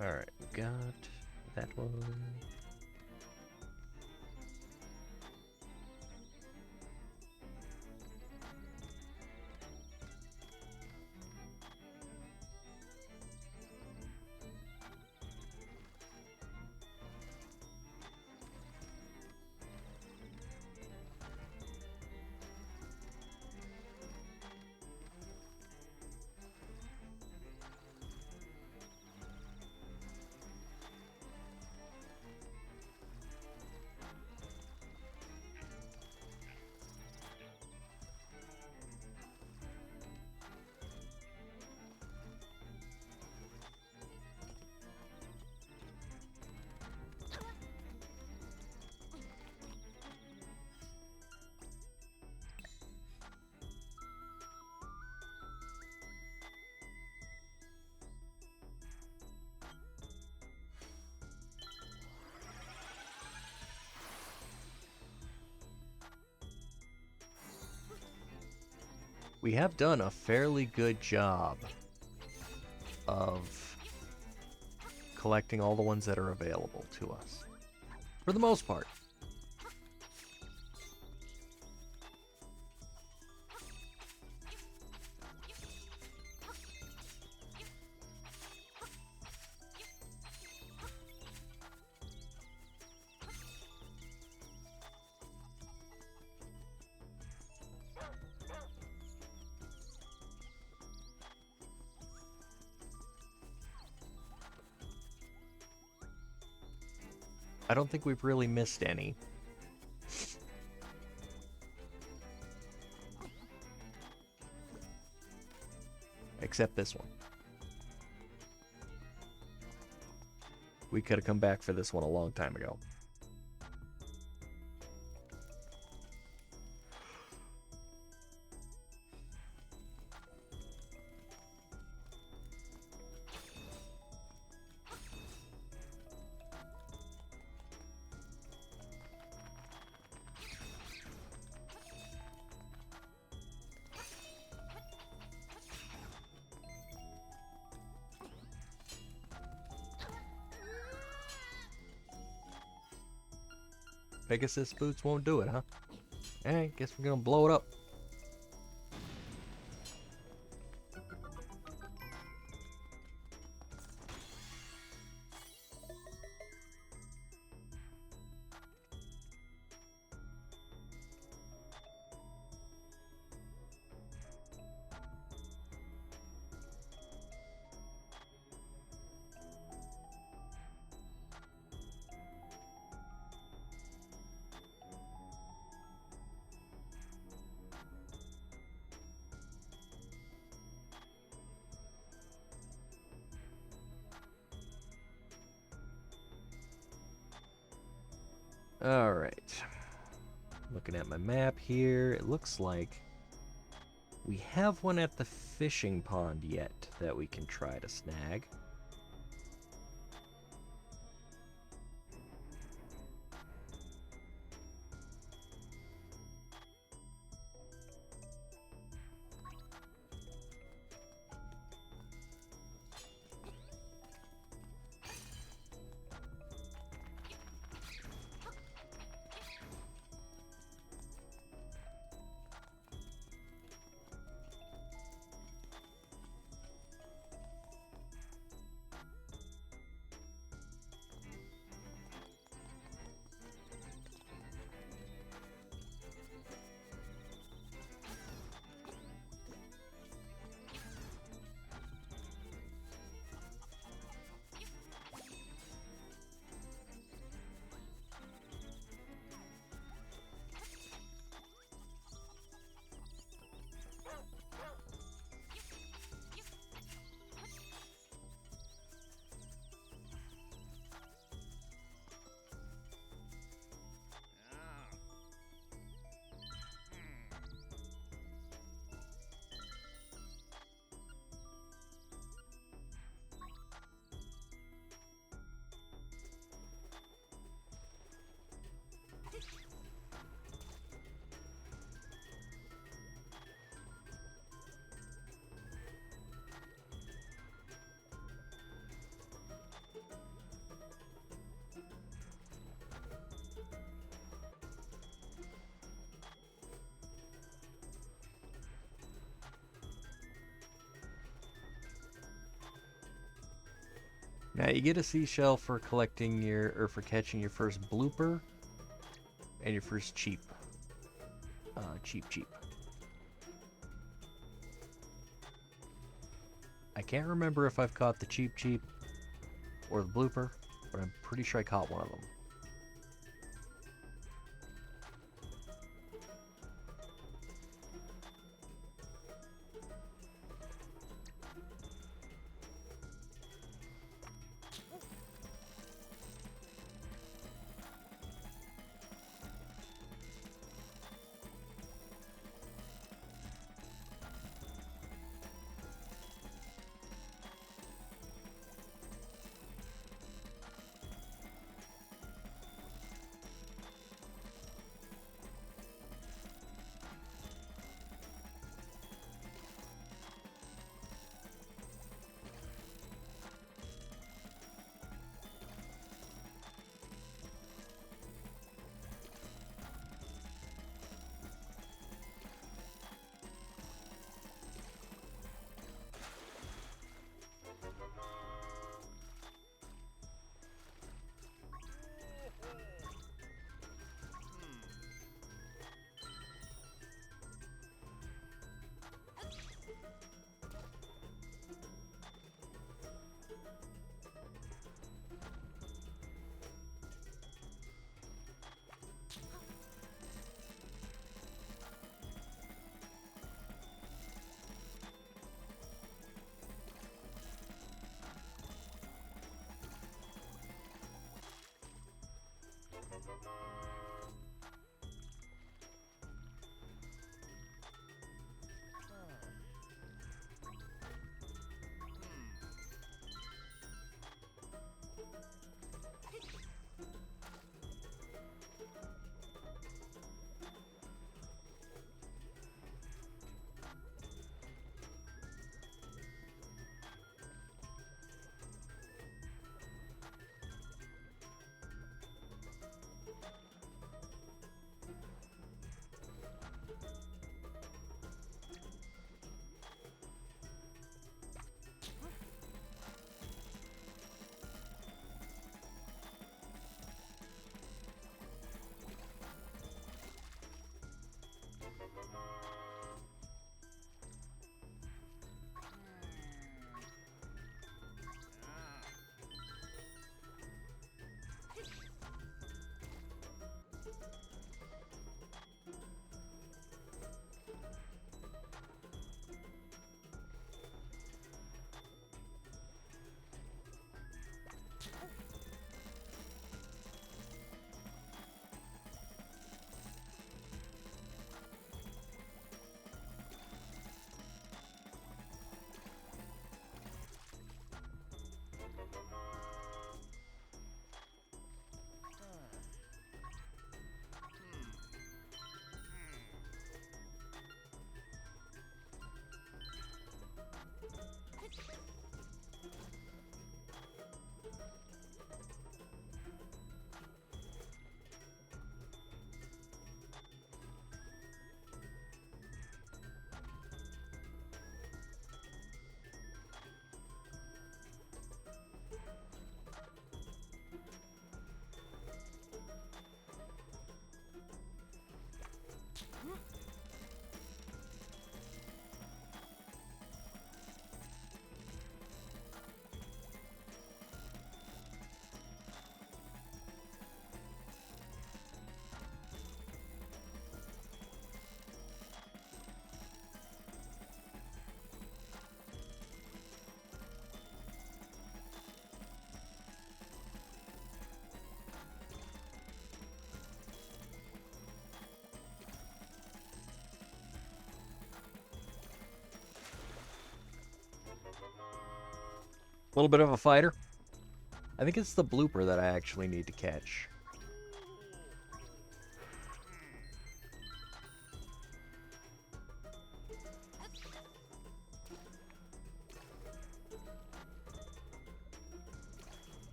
Alright, we got that one. We have done a fairly good job of collecting all the ones that are available to us. For the most part. I don't think we've really missed any. Except this one. We could have come back for this one a long time ago. Pegasus boots won't do it, huh? Alright, guess we're gonna blow it up. Alright. Looking at my map here, it looks like we have one at the fishing pond yet that we can try to snag. Now you get a seashell for collecting for catching your first blooper and your first cheap. Cheap. I can't remember if I've caught the cheap or the blooper, but I'm pretty sure I caught one of them. little bit of a fighter. I think it's the blooper that I actually need to catch.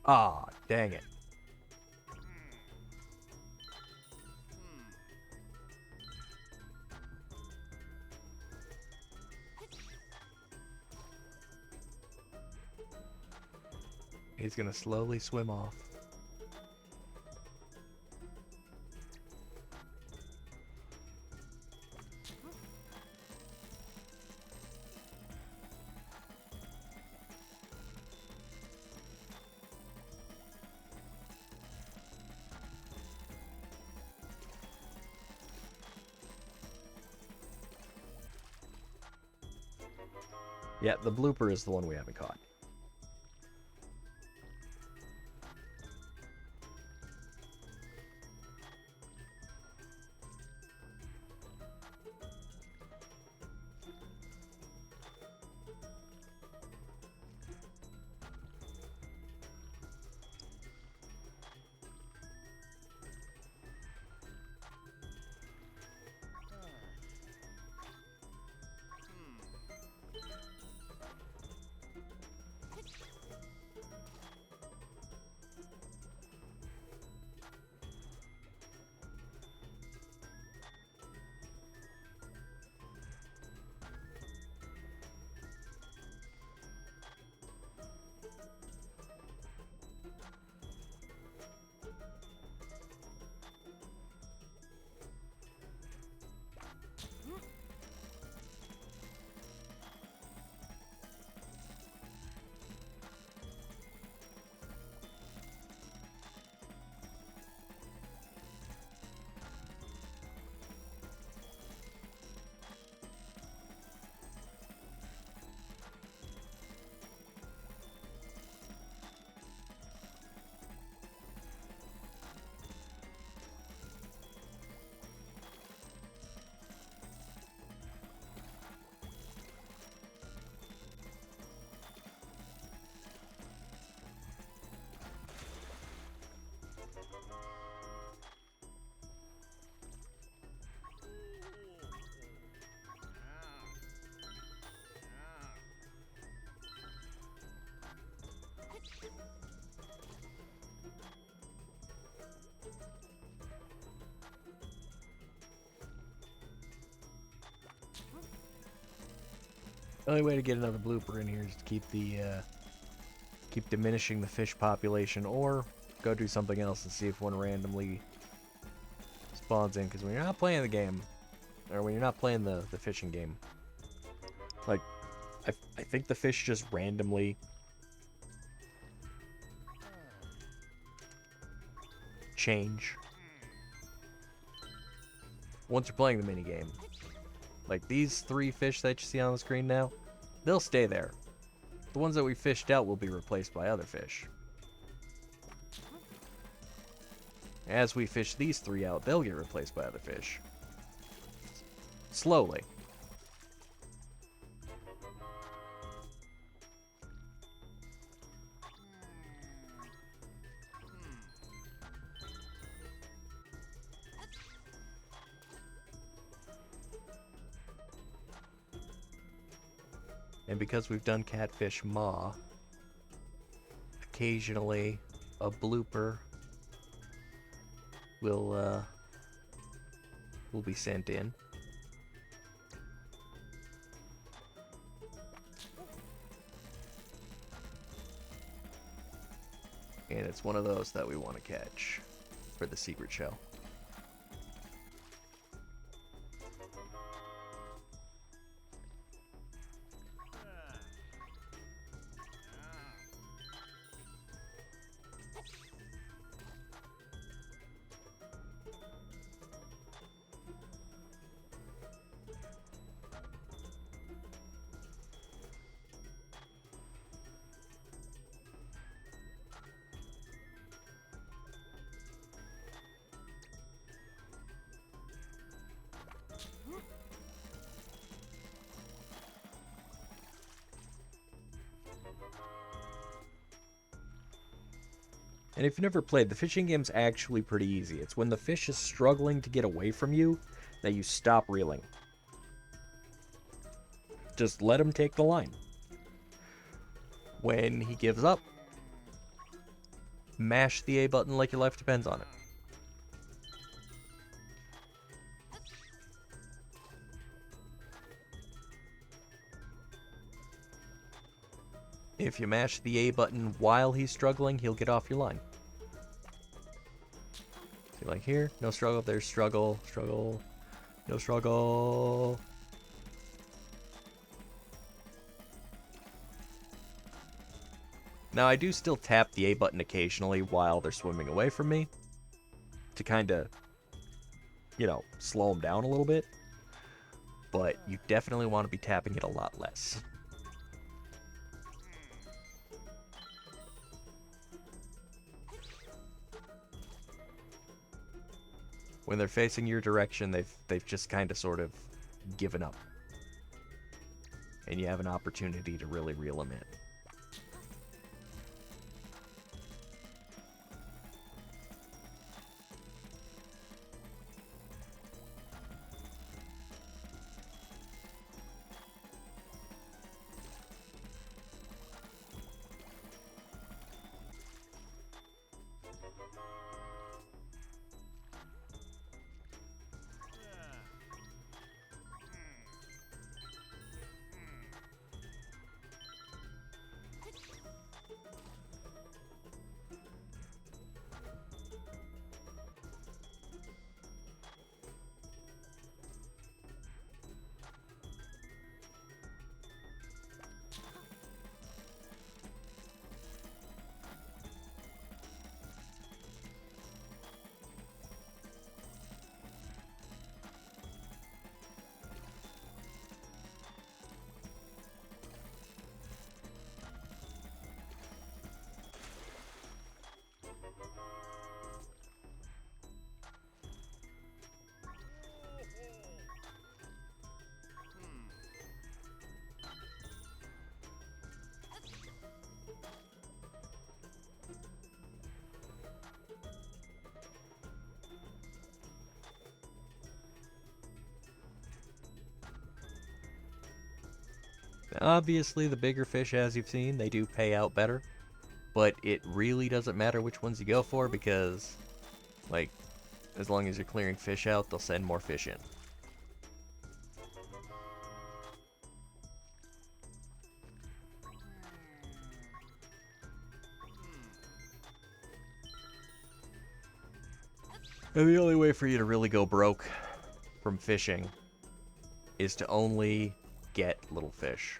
Ah, dang it. He's gonna slowly swim off. Yeah, the blooper is the one we haven't caught. The only way to get another blooper in here is to keep diminishing the fish population, or go do something else and see if one randomly spawns in. Because when you're not playing the game, or when you're not playing the fishing game, like, I think the fish just randomly change once you're playing the minigame. Like, these 3 fish that you see on the screen now, they'll stay there. The ones that we fished out will be replaced by other fish. As we fish these 3 out, they'll get replaced by other fish. Slowly. And because we've done Catfish Maw, occasionally a blooper will be sent in. And it's one of those that we want to catch for the secret shell. And if you've never played, the fishing game's actually pretty easy. It's when the fish is struggling to get away from you that you stop reeling. Just let him take the line. When he gives up, mash the A button like your life depends on it. If you mash the A button while he's struggling, he'll get off your line. See, like here, no struggle, there's struggle, struggle, no struggle. Now, I do still tap the A button occasionally while they're swimming away from me to kind of, you know, slow them down a little bit. But you definitely want to be tapping it a lot less. When they're facing your direction, they've just kind of sort of given up. And you have an opportunity to really reel them in. Obviously, the bigger fish, as you've seen, they do pay out better. But it really doesn't matter which ones you go for because, like, as long as you're clearing fish out, they'll send more fish in. And the only way for you to really go broke from fishing is to only get little fish.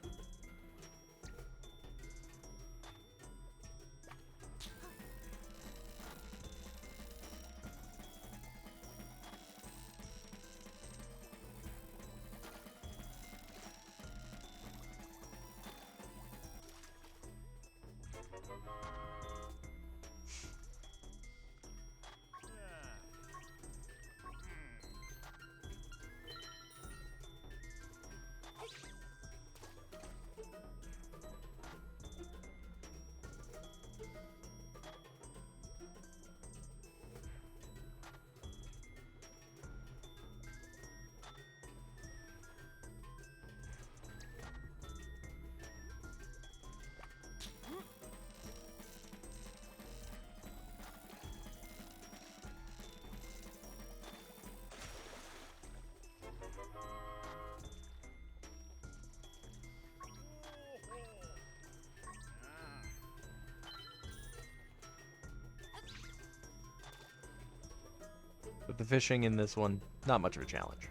But the fishing in this one, not much of a challenge.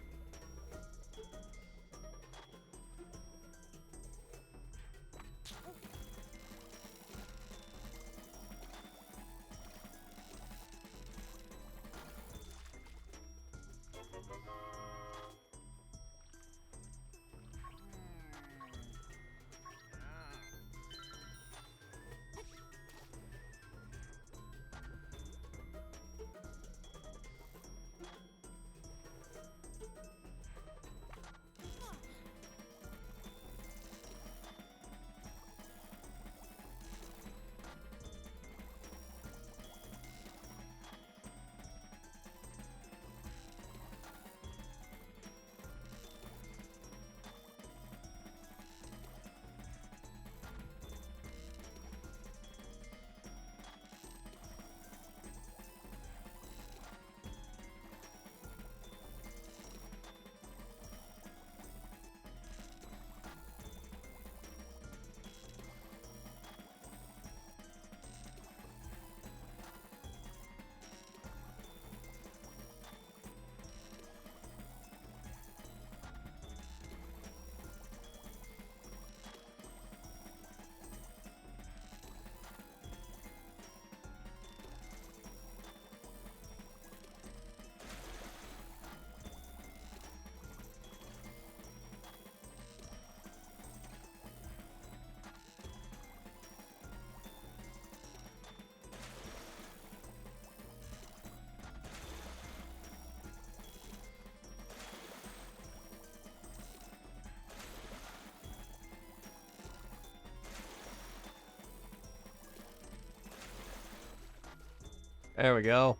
There we go.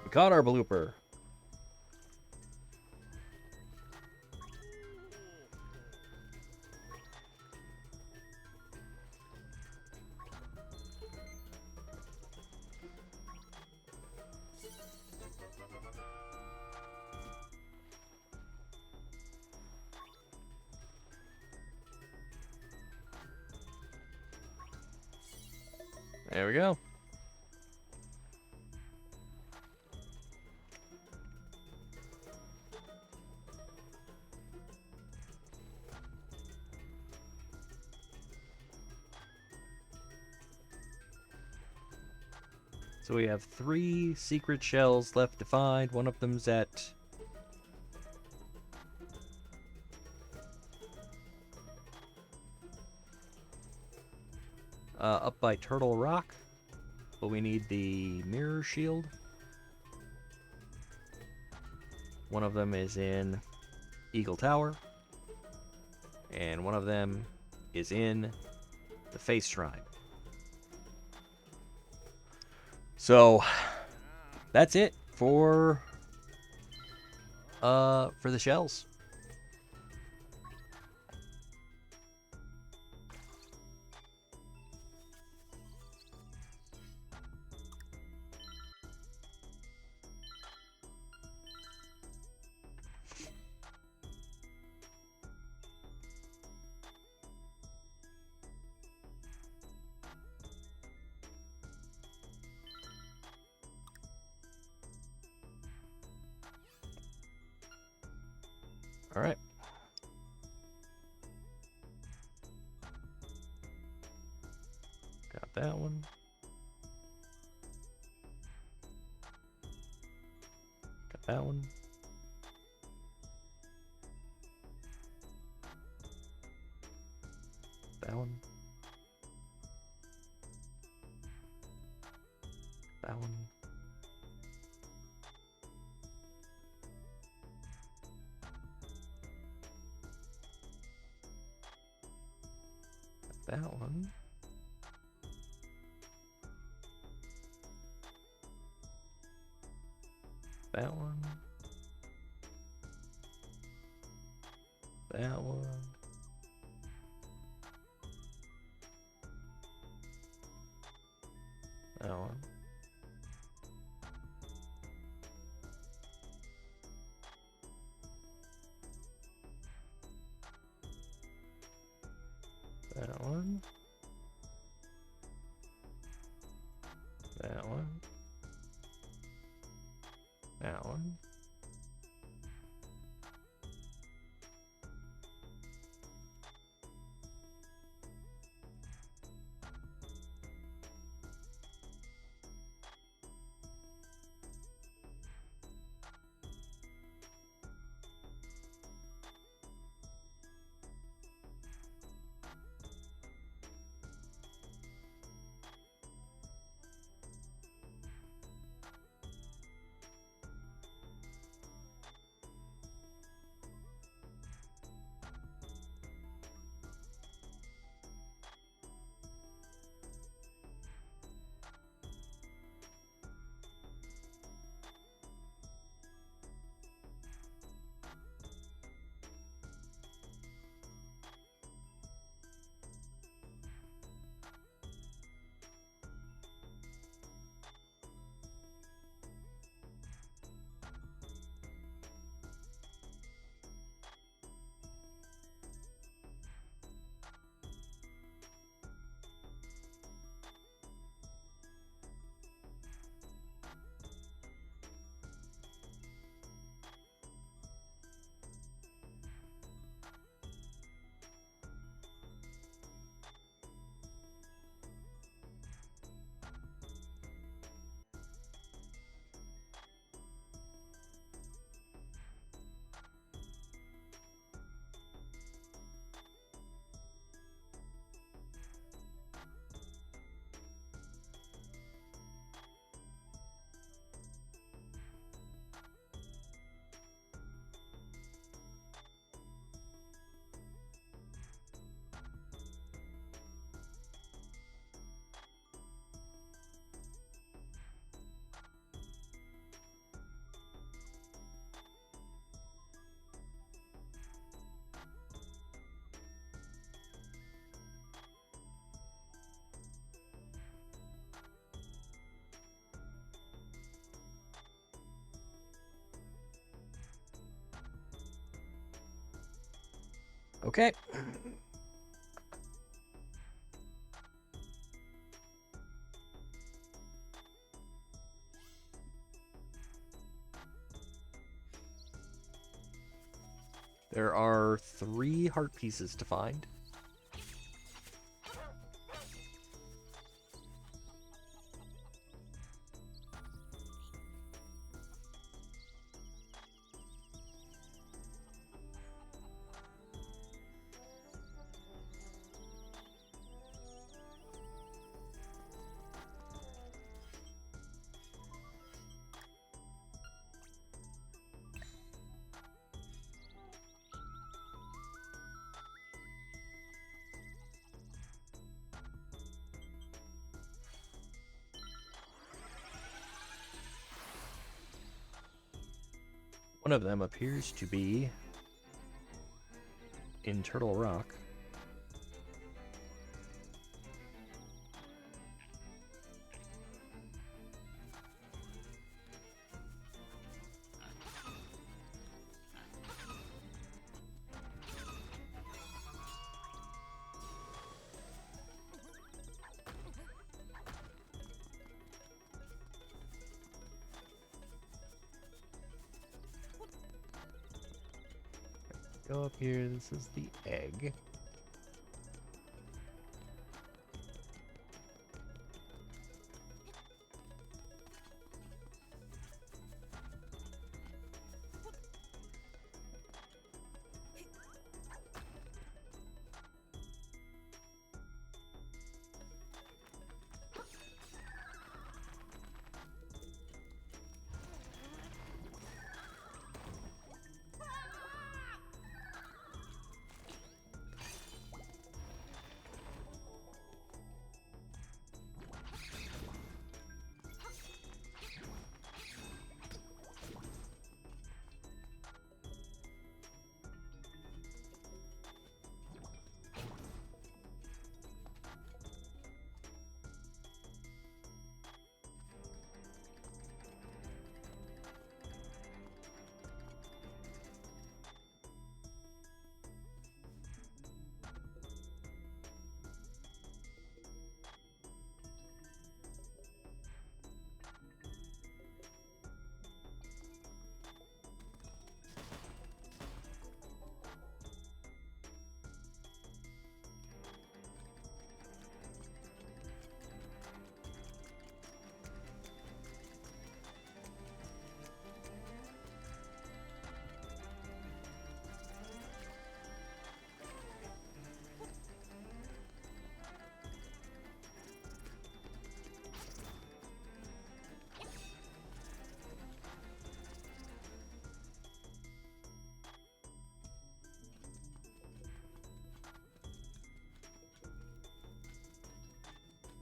We caught our blooper. There we go. So we have 3 secret shells left to find. One of them's at up by Turtle Rock, but we need the mirror shield. One of them is in Eagle Tower, and one of them is in the fACE Shrine. So that's it for the shells. All right. Got that one. Got that one. That one. That one. That one. That one. That one. That one. That one. That one. That one. Okay. There are 3 heart pieces to find. One of them appears to be in Turtle Rock. Go up here. This is the egg.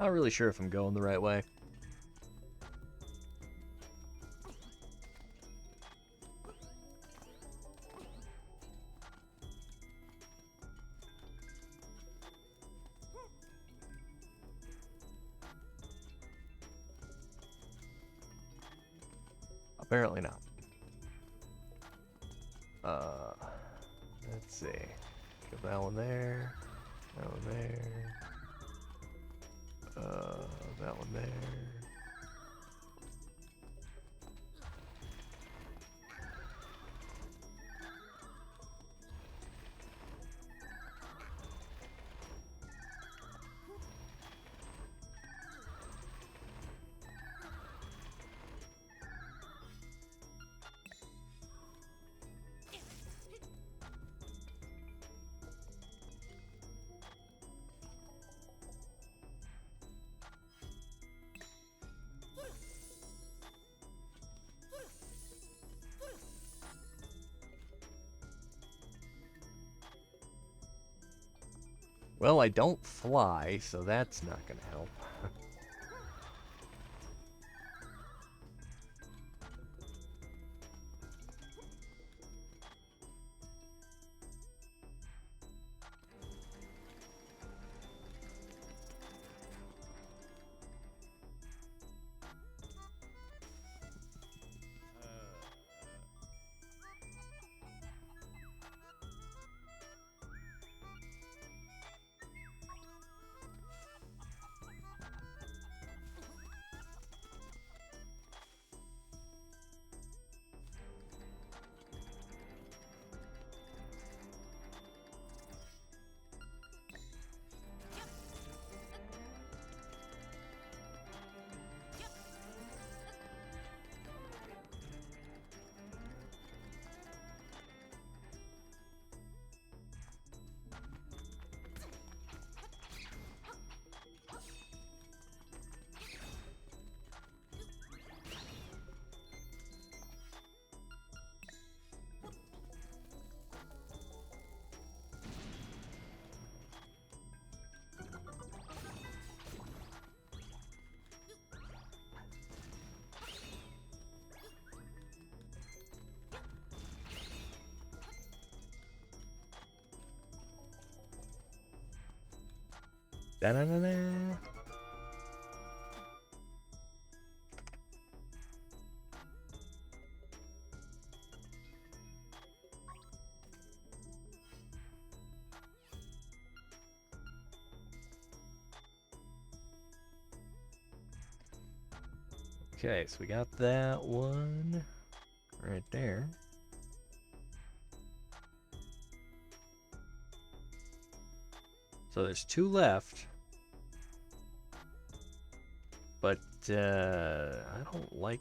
Not really sure if I'm going the right way. Apparently not. Let's see. Get that one there. That one there. That one there. Well, I don't fly, so that's not going to help. Da-na-na-na. Okay, so we got that one right there. So there's 2 left. But, I don't like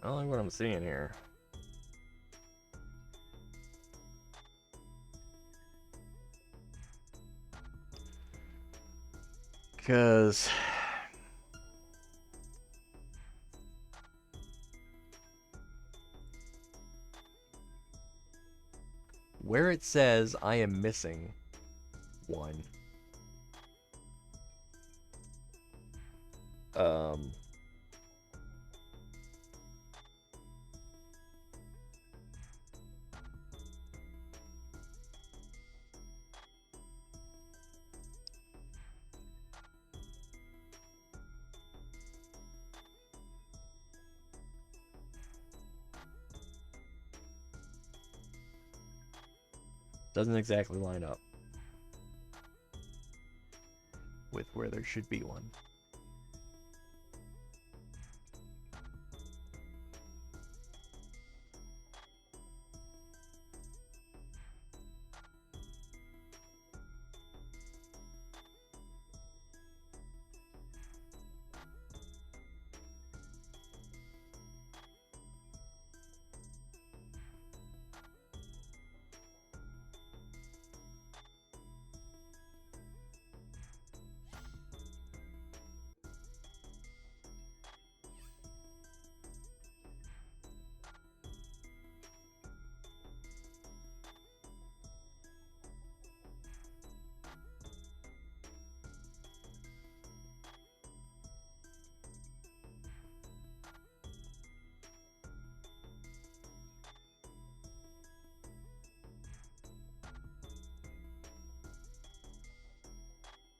what I'm seeing here. Because where it says I am missing one, doesn't exactly line up with where there should be one.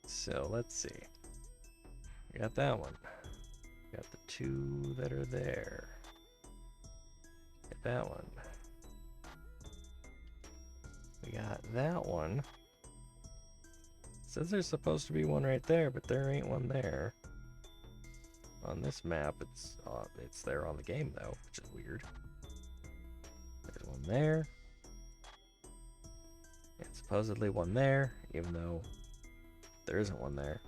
So let's see. We got that one. We got the 2 that are there. Get that one. We got that one. Says there's supposed to be one right there, but there ain't one there. On this map, it's there on the game though, which is weird. There's one there. And supposedly one there, even though there isn't one there.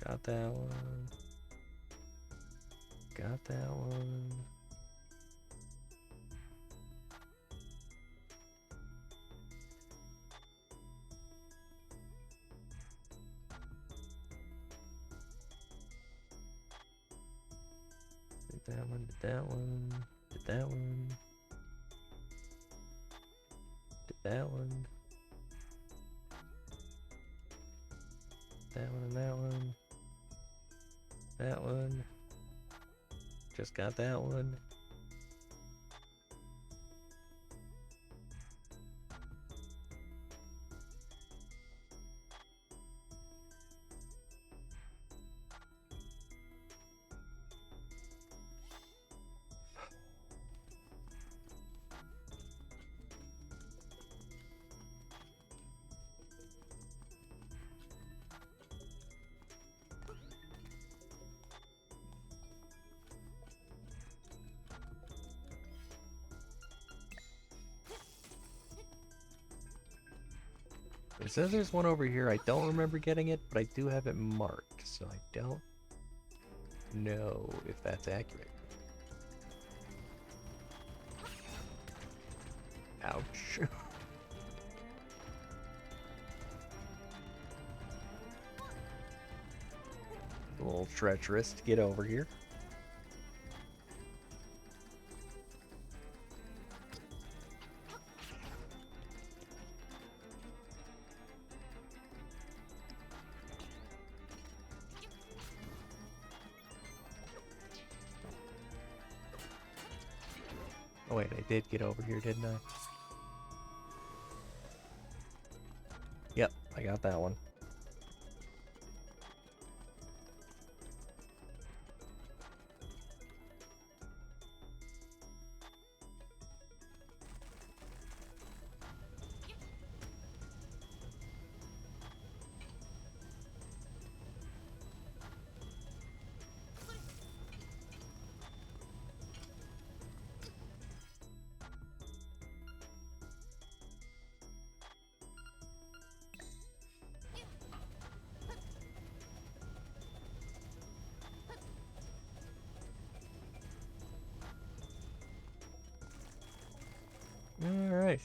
Got that one. Got that one. Did that one, did that one, did that one. Did that one. That one and that one. That one. Just got that one. It says there's one over here. I don't remember getting it, but I do have it marked, so I don't know if that's accurate. Ouch. A little treacherous to get over here. Oh wait, I did get over here, didn't I? I got that one. All right.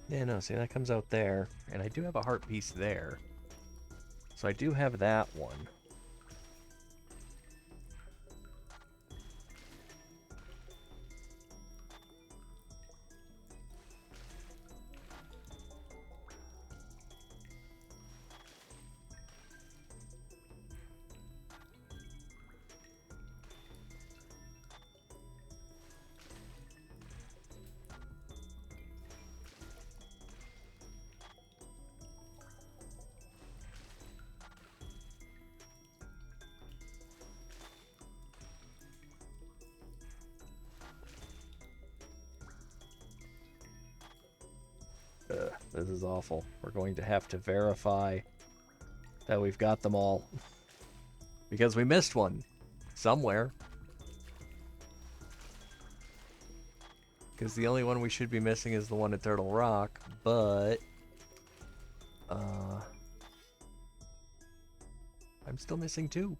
Yeah, no, see, that comes out there. And I do have a heart piece there. So I do have that one. This is awful. We're going to have to verify that we've got them all. Because we missed one. Somewhere. Because the only one we should be missing is the one at Turtle Rock, but... I'm still missing two.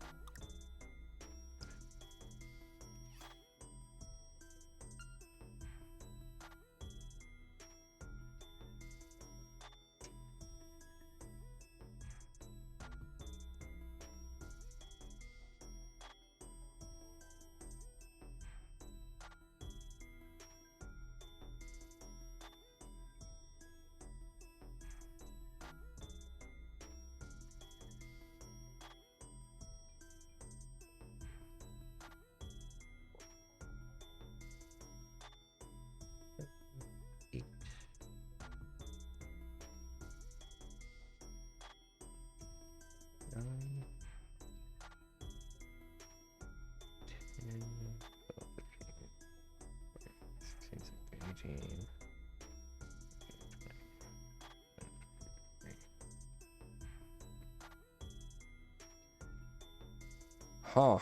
Huh.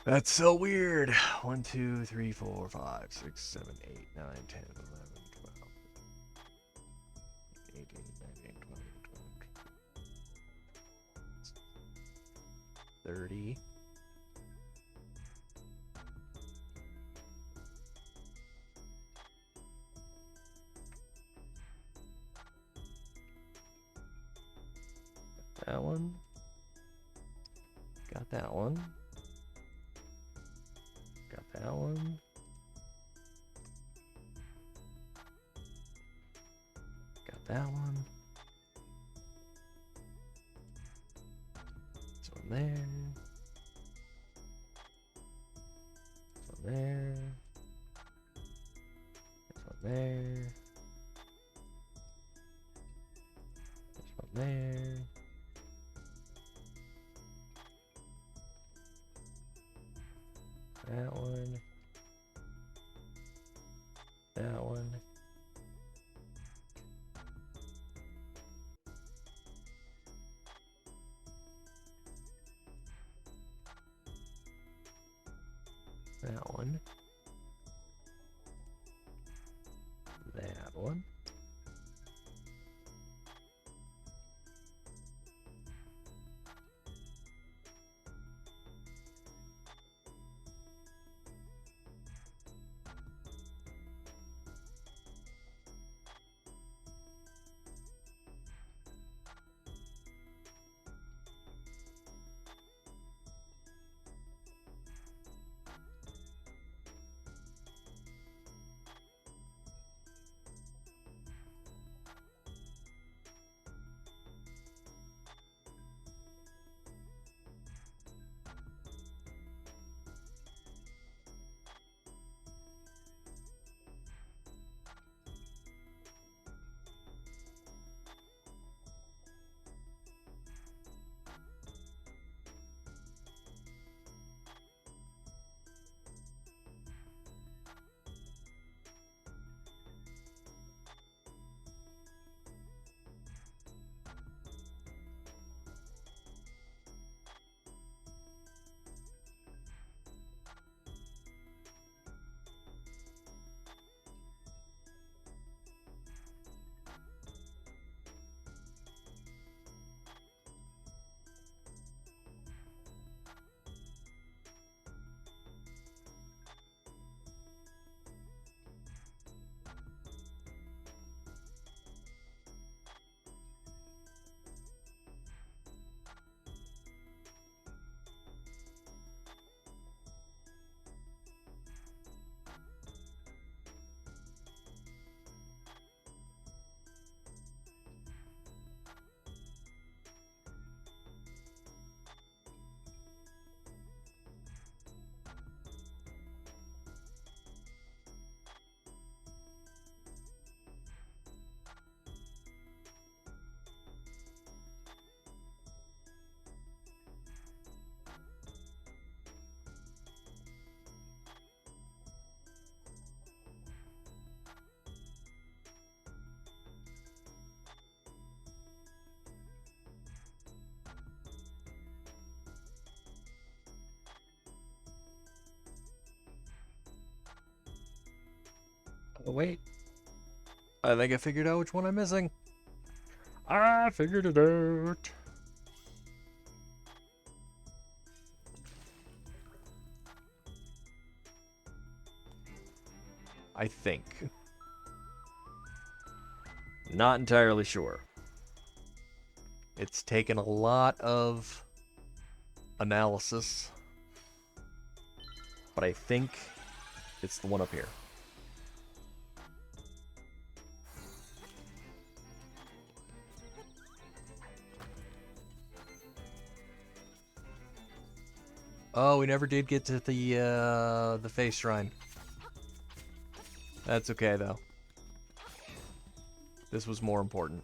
That's so weird. 1, 2, 3, 4, 5, 6, 7, 8, 9, 10, 11, 12, 18, 19, 20, 21, 30. That one. Got that one. Got that one. Got that one. This one there. This one there. This one there. This one there. That one. That one. That one. That one. Oh, wait. I think I figured out which one I'm missing. I figured it out. I think. Not entirely sure. It's taken a lot of analysis, but I think it's the one up here. Oh, we never did get to the fACE shrine. That's okay though. This was more important.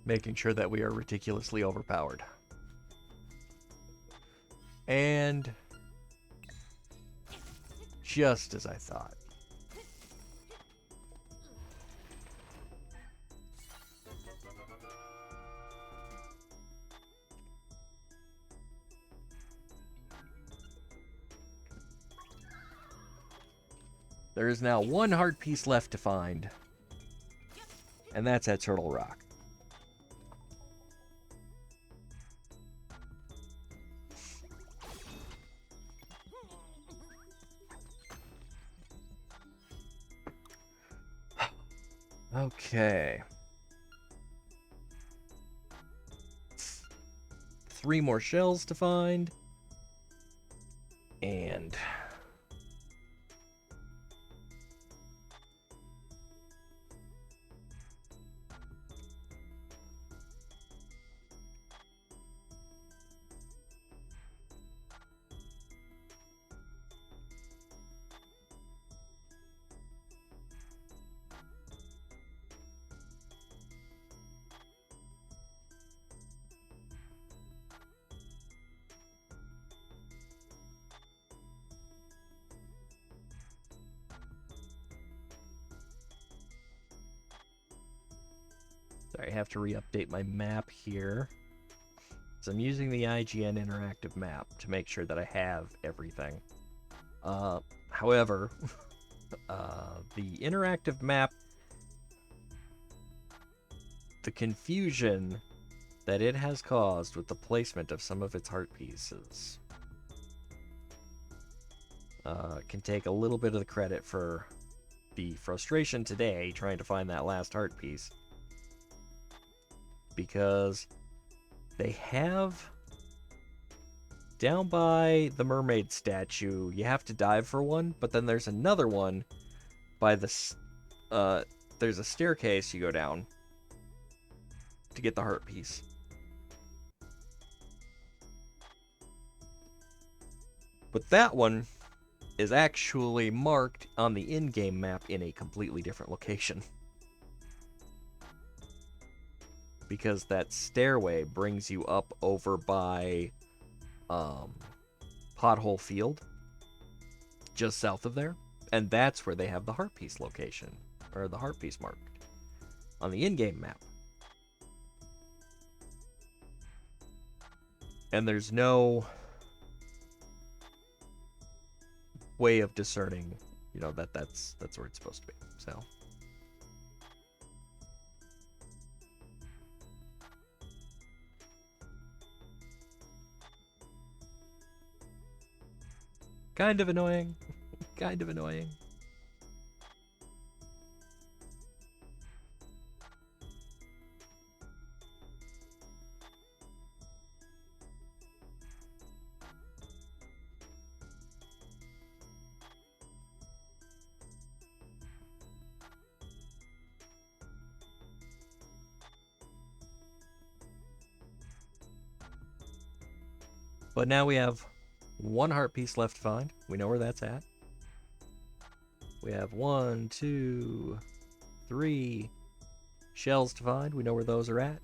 Making sure that we are ridiculously overpowered. And just as I thought. There is now one heart piece left to find, and that's at Turtle Rock. Okay. 3 more shells to find. And sorry, I have to re-update my map here. So I'm using the IGN interactive map to make sure that I have everything. However, the interactive map, the confusion that it has caused with the placement of some of its heart pieces can take a little bit of the credit for the frustration today trying to find that last heart piece. Because they have, down by the mermaid statue, you have to dive for one, but then there's another one by the, there's a staircase you go down to get the heart piece. But that one is actually marked on the in-game map in a completely different location. Because that stairway brings you up over by Pothole Field, just south of there, and that's where they have the heart piece location, or the heart piece marked on the in-game map. And there's no way of discerning, you know, that's where it's supposed to be. So kind of annoying. Kind of annoying. But now we have one heart piece left to find. We know where that's at. We have 1, 2, 3 shells to find. We know where those are at.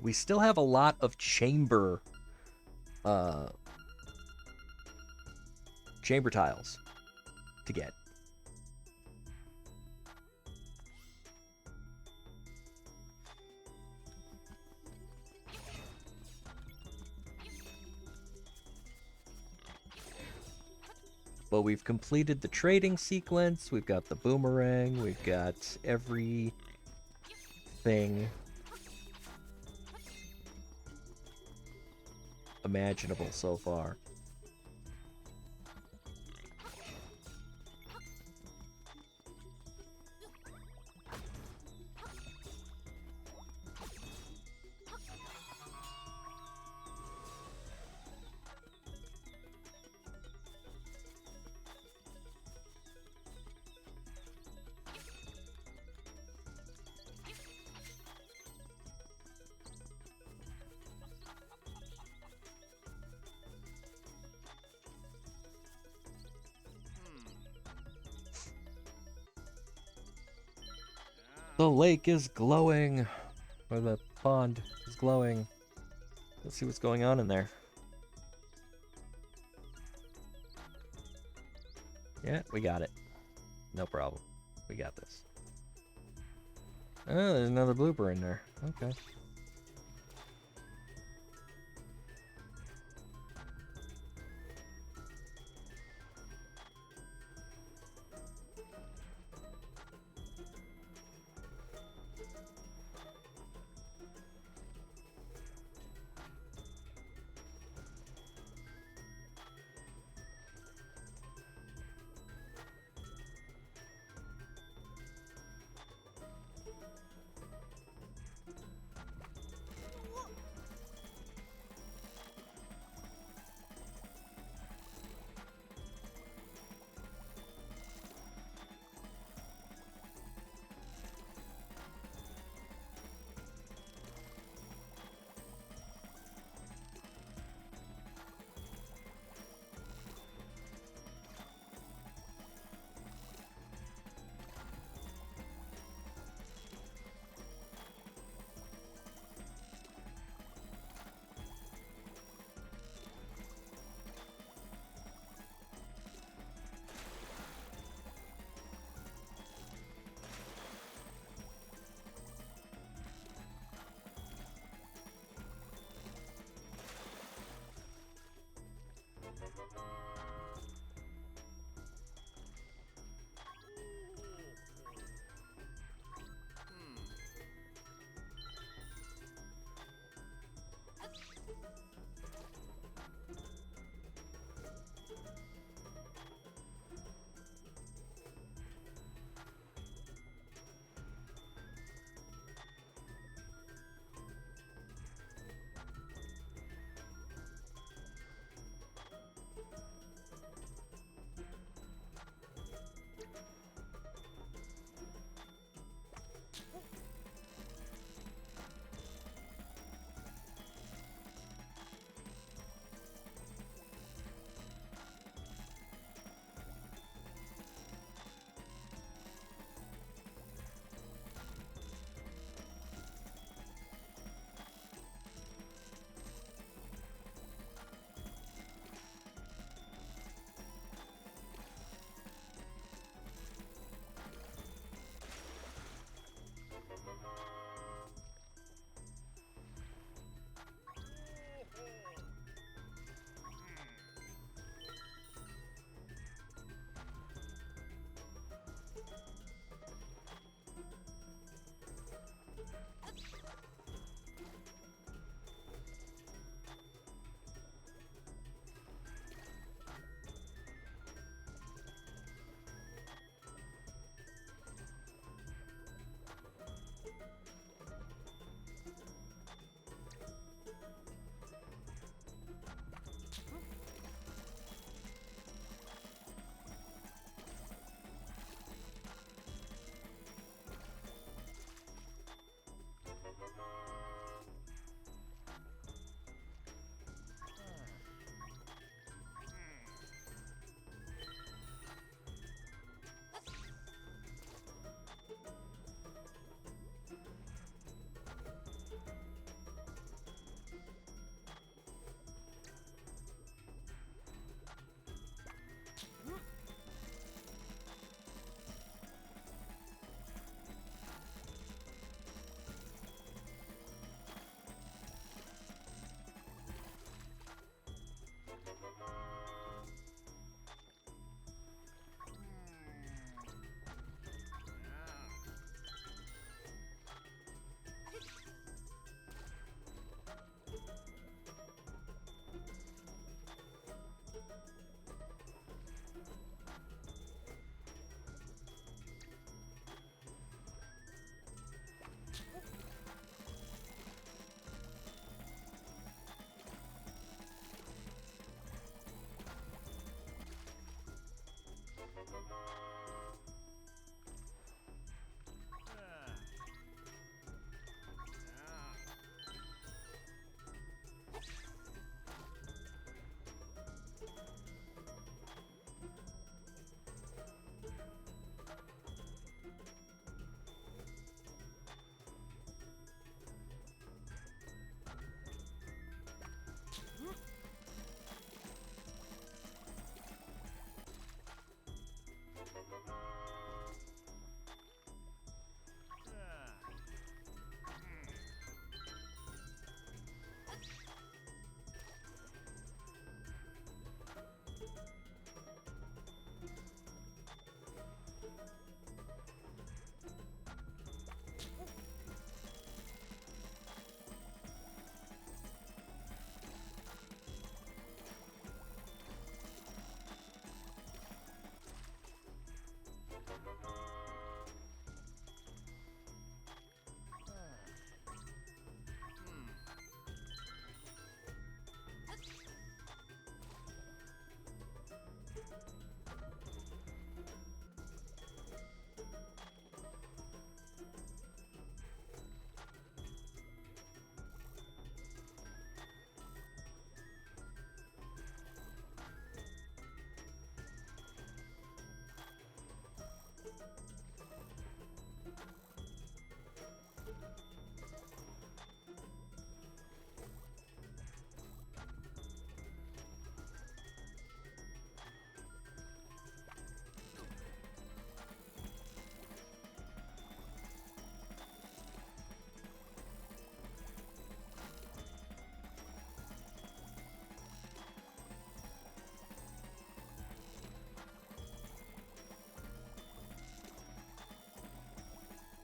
We still have a lot of chamber tiles to get. But we've completed the trading sequence, we've got the boomerang, we've got everything imaginable so far. The lake is glowing, or the pond is glowing. Let's see what's going on in there. Yeah, we got it. No problem. We got this. Oh, there's another blooper in there. Okay.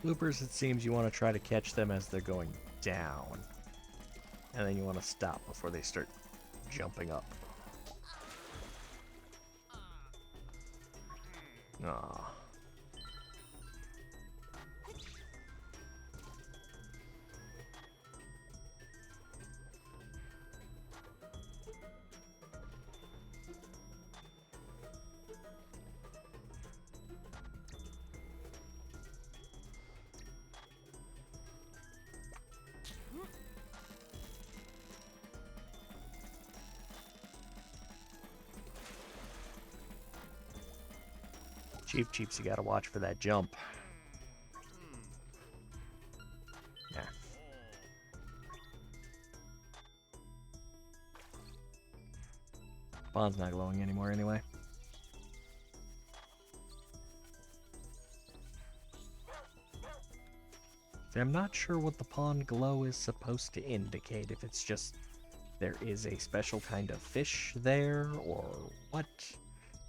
Loopers, it seems you want to try to catch them as they're going down. And then you want to stop before they start jumping up. Aww. Cheeps, you gotta watch for that jump. Yeah. Pond's not glowing anymore anyway. See, I'm not sure what the pond glow is supposed to indicate. If it's just there is a special kind of fish there, or what?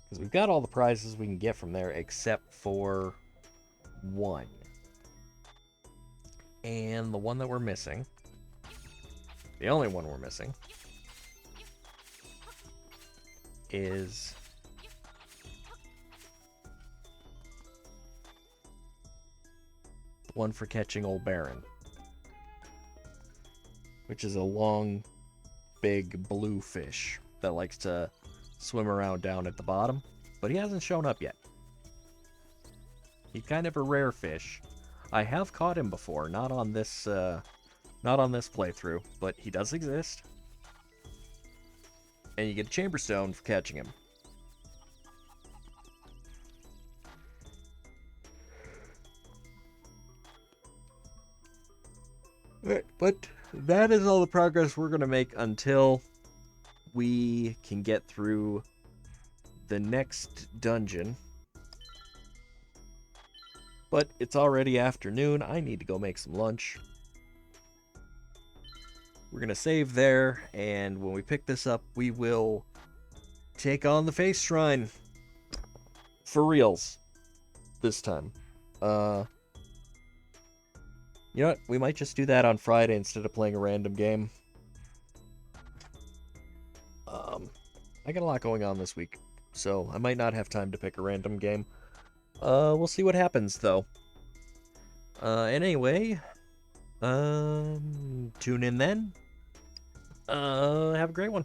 Because we've got all the prizes we can get from there except for one. And the one that we're missing, the only one we're missing, is the one for catching Old Baron, which is a long, big blue fish that likes to swim around down at the bottom, but he hasn't shown up yet. He's kind of a rare fish. I have caught him before, not on this playthrough, but he does exist. And you get a chamber stone for catching him. But that is all the progress we're going to make until we can get through the next dungeon. But it's already afternoon. I need to go make some lunch. We're going to save there, and when we pick this up, we will take on the fACE Shrine. For reals. This time. You know what? We might just do that on Friday instead of playing a random game. I got a lot going on this week, so I might not have time to pick a random game. We'll see what happens, though. And anyway, tune in then. Have a great one.